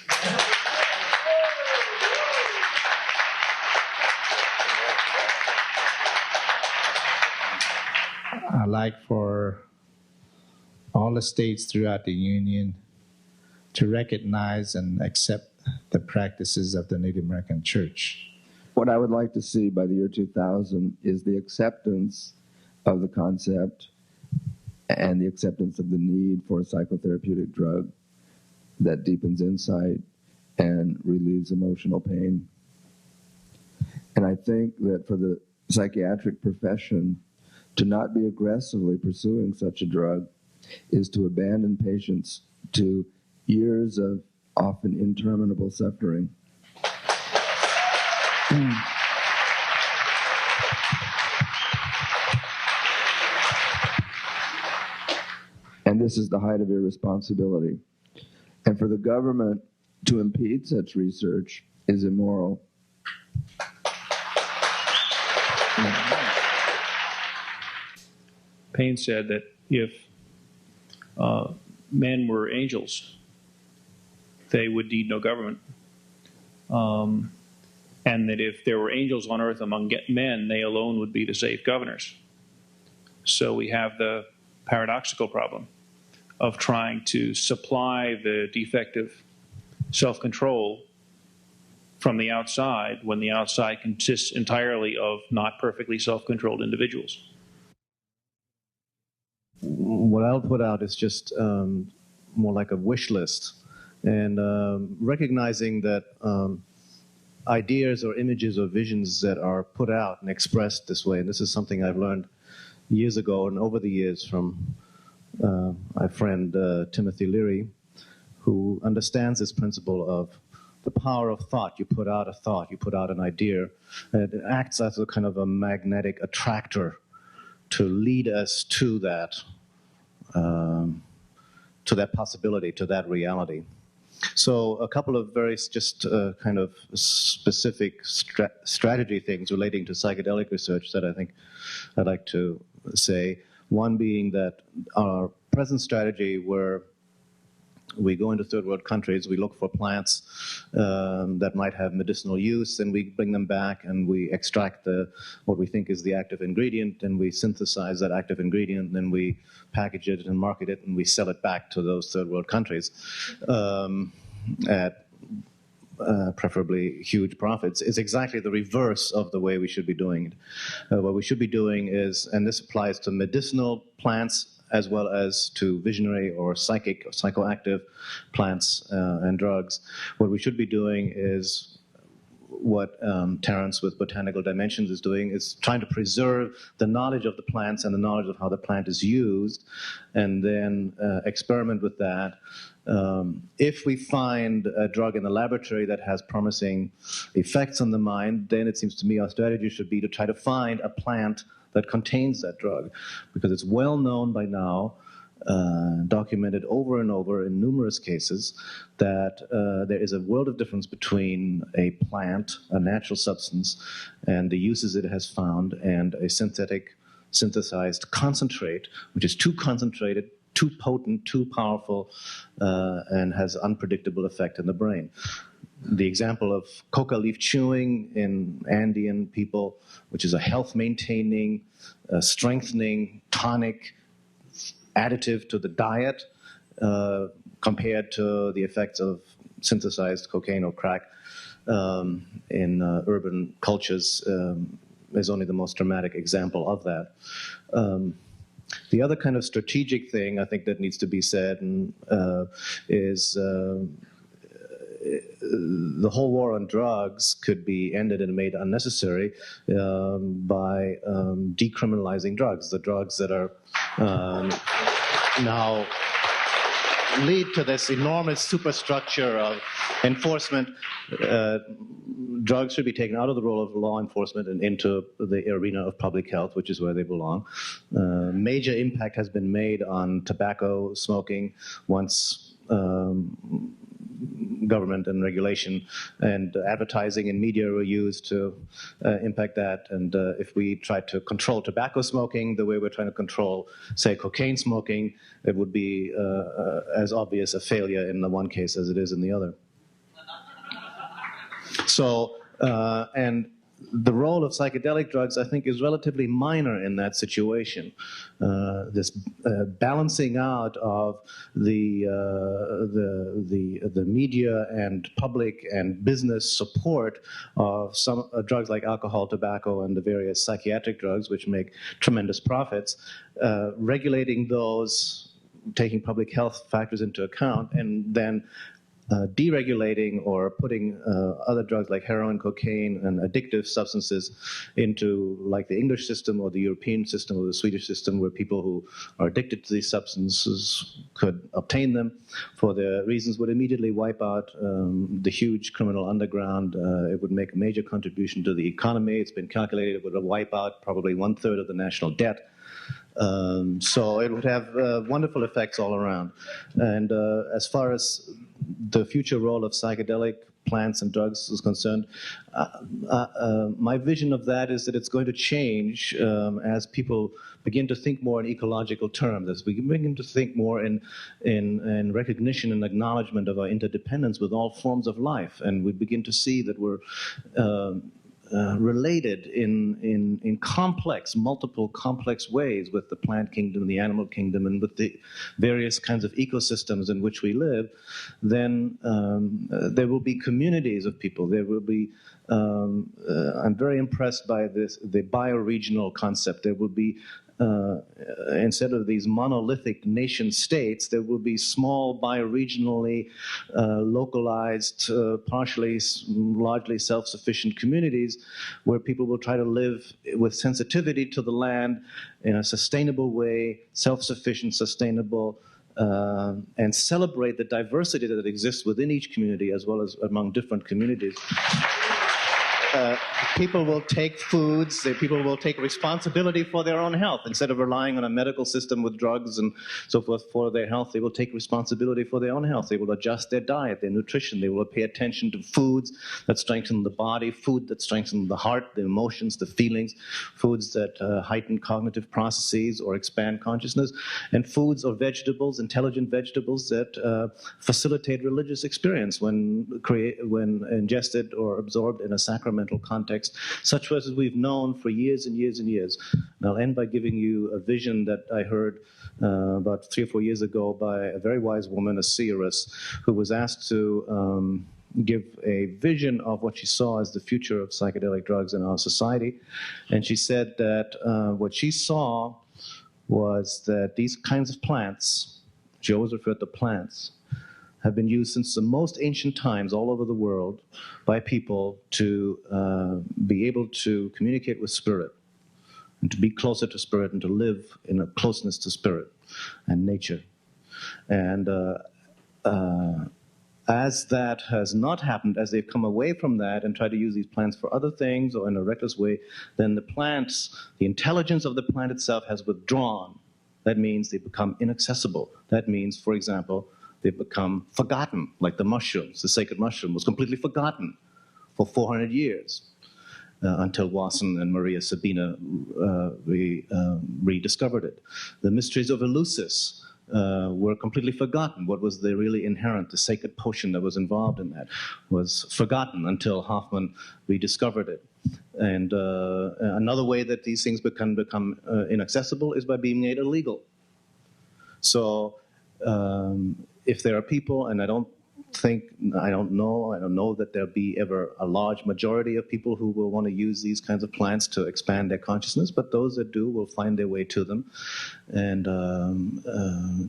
I like for all the states throughout the Union to recognize and accept the practices of the Native American Church. What I would like to see by the year 2000 is the acceptance of the concept and the acceptance of the need for a psychotherapeutic drug that deepens insight and relieves emotional pain. And I think that for the psychiatric profession, to not be aggressively pursuing such a drug is to abandon patients to years of often interminable suffering. And this is the height of irresponsibility. And for the government to impede such research is immoral. Paine said that if men were angels, they would need no government. And that if there were angels on earth among men, they alone would be the safe governors. So we have the paradoxical problem of trying to supply the defective self-control from the outside when the outside consists entirely of not perfectly self-controlled individuals. What I'll put out is just more like a wish list, and recognizing that ideas or images or visions that are put out and expressed this way, and this is something I've learned years ago and over the years from my friend Timothy Leary, who understands this principle of the power of thought. You put out a thought, you put out an idea, and it acts as a kind of a magnetic attractor to lead us to that possibility, to that reality. So a couple of very just kind of specific strategy things relating to psychedelic research that I think I'd like to say. One being that our present strategy, where we go into third world countries, we look for plants that might have medicinal use, and we bring them back and we extract what we think is the active ingredient, and we synthesize that active ingredient, and then we package it and market it, and we sell it back to those third world countries at preferably huge profits. Is exactly the reverse of the way we should be doing it. What we should be doing is, and this applies to medicinal plants as well as to visionary or psychic or psychoactive plants and drugs, what we should be doing is what Terence with Botanical Dimensions is doing, is trying to preserve the knowledge of the plants and the knowledge of how the plant is used, and then experiment with that. If we find a drug in the laboratory that has promising effects on the mind, then it seems to me our strategy should be to try to find a plant that contains that drug, because it's well known by now, documented over and over in numerous cases, that there is a world of difference between a plant, a natural substance, and the uses it has found, and a synthesized concentrate, which is too concentrated, too potent, too powerful, and has unpredictable effect in the brain. The example of coca leaf chewing in Andean people, which is a health-maintaining, strengthening, tonic additive to the diet, compared to the effects of synthesized cocaine or crack in urban cultures, is only the most dramatic example of that. The other kind of strategic thing I think that needs to be said is the whole war on drugs could be ended and made unnecessary by decriminalizing drugs. The drugs that are now lead to this enormous superstructure of enforcement. Drugs should be taken out of the role of law enforcement and into the arena of public health, which is where they belong. Major impact has been made on tobacco smoking once government and regulation and advertising and media were used to impact that. And if we tried to control tobacco smoking the way we're trying to control, say, cocaine smoking, it would be as obvious a failure in the one case as it is in the other. So, and the role of psychedelic drugs, I think, is relatively minor in that situation. This balancing out of the media and public and business support of some drugs like alcohol, tobacco, and the various psychiatric drugs, which make tremendous profits, regulating those, taking public health factors into account, and then deregulating or putting other drugs like heroin, cocaine, and addictive substances into like the English system or the European system or the Swedish system, where people who are addicted to these substances could obtain them for their reasons, would immediately wipe out the huge criminal underground. It would make a major contribution to the economy. It's been calculated it would wipe out probably 1/3 of the national debt. So it would have wonderful effects all around. And as far as the future role of psychedelic plants and drugs is concerned, my vision of that is that it's going to change as people begin to think more in ecological terms, as we begin to think more in recognition and acknowledgement of our interdependence with all forms of life. And we begin to see that we're related in complex, multiple complex ways with the plant kingdom, the animal kingdom, and with the various kinds of ecosystems in which we live, then there will be communities of people. There will be, I'm very impressed by this, the bioregional concept. There will be, instead of these monolithic nation states, there will be small, bioregionally localized, partially, largely self-sufficient communities where people will try to live with sensitivity to the land in a sustainable way, self-sufficient, sustainable, and celebrate the diversity that exists within each community as well as among different communities. People will take foods, people will take responsibility for their own health. Instead of relying on a medical system with drugs and so forth for their health, they will take responsibility for their own health. They will adjust their diet, their nutrition. They will pay attention to foods that strengthen the body, food that strengthens the heart, the emotions, the feelings, foods that heighten cognitive processes or expand consciousness, and foods or vegetables, intelligent vegetables that facilitate religious experience when ingested or absorbed in a sacramental context, such as we've known for years and years and years. And I'll end by giving you a vision that I heard about 3 or 4 years ago by a very wise woman, a seeress, who was asked to give a vision of what she saw as the future of psychedelic drugs in our society. And she said that what she saw was that these kinds of plants, she always referred to plants, have been used since the most ancient times all over the world by people to be able to communicate with spirit and to be closer to spirit and to live in a closeness to spirit and nature. And as that has not happened, as they've come away from that and tried to use these plants for other things or in a reckless way, then the plants, the intelligence of the plant itself has withdrawn. That means they become inaccessible. That means, for example, they've become forgotten, like the mushrooms. The sacred mushroom was completely forgotten for 400 years until Wasson and Maria Sabina rediscovered it. The mysteries of Eleusis were completely forgotten. What was the really inherent, the sacred potion that was involved in that was forgotten until Hoffman rediscovered it. And another way that these things become inaccessible is by being made illegal. So if there are people, and I don't know that there'll be ever a large majority of people who will want to use these kinds of plants to expand their consciousness, but those that do will find their way to them and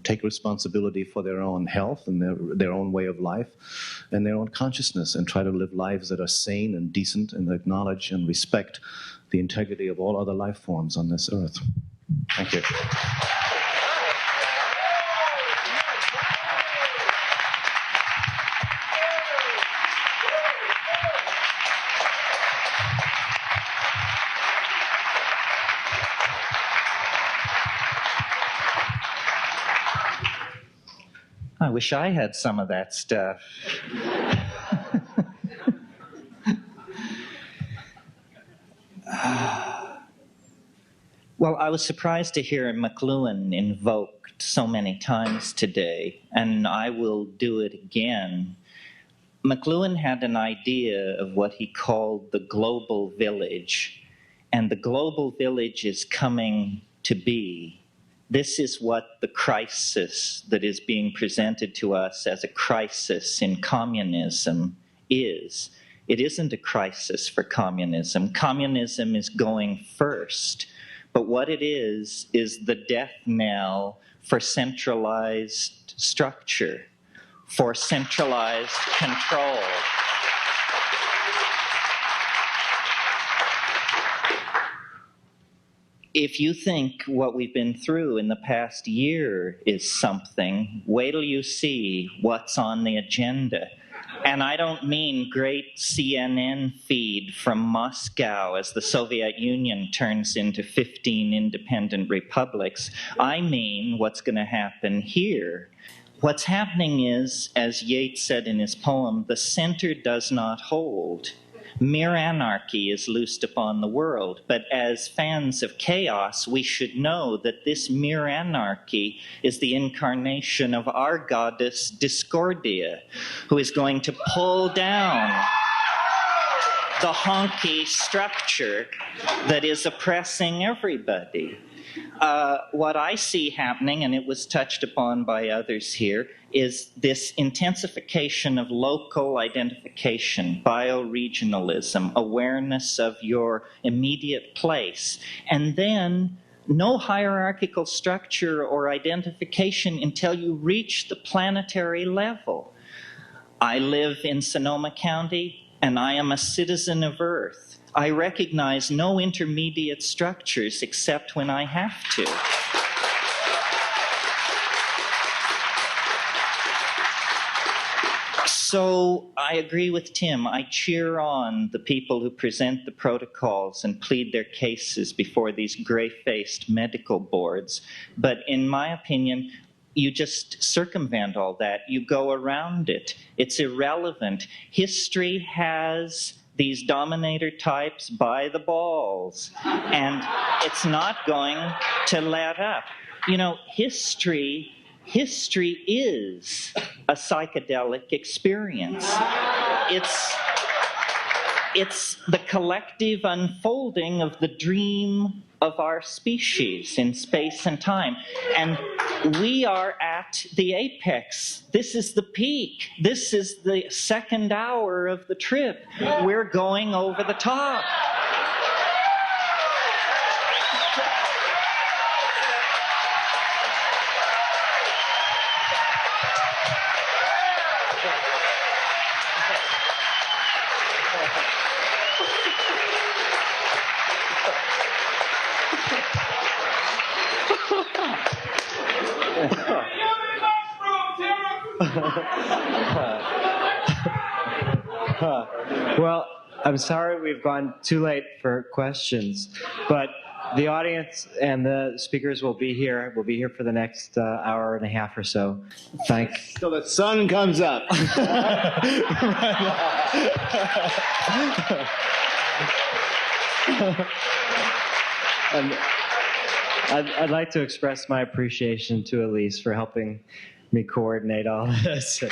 take responsibility for their own health and their own way of life and their own consciousness and try to live lives that are sane and decent and acknowledge and respect the integrity of all other life forms on this earth. Thank you. I wish I had some of that stuff. Well, I was surprised to hear McLuhan invoked so many times today, and I will do it again. McLuhan had an idea of what he called the global village, and the global village is coming to be. This is what the crisis that is being presented to us as a crisis in communism is. It isn't a crisis for communism. Communism is going first. But what it is the death knell for centralized structure, for centralized control. If you think what we've been through in the past year is something, wait till you see what's on the agenda. And I don't mean great CNN feed from Moscow as the Soviet Union turns into 15 independent republics. I mean what's going to happen here. What's happening is, as Yeats said in his poem, the center does not hold. Mere anarchy is loosed upon the world, but as fans of chaos, we should know that this mere anarchy is the incarnation of our goddess Discordia, who is going to pull down the honky structure that is oppressing everybody. What I see happening, and it was touched upon by others here, is this intensification of local identification, bioregionalism, awareness of your immediate place, and then no hierarchical structure or identification until you reach the planetary level. I live in Sonoma County, and I am a citizen of Earth. I recognize no intermediate structures except when I have to. So I agree with Tim. I cheer on the people who present the protocols and plead their cases before these gray-faced medical boards. But in my opinion, you just circumvent all that. You go around it. It's irrelevant. History has these dominator types by the balls, and it's not going to let up. You know, history is a psychedelic experience. It's the collective unfolding of the dream of our species in space and time. And we are at the apex. This is the peak. This is the second hour of the trip. We're going over the top. Well, I'm sorry we've gone too late for questions, but the audience and the speakers will be here. We'll be here for the next hour and a half or so. Thanks. Till the sun comes up. And I'd like to express my appreciation to Elise for helping me coordinate all this.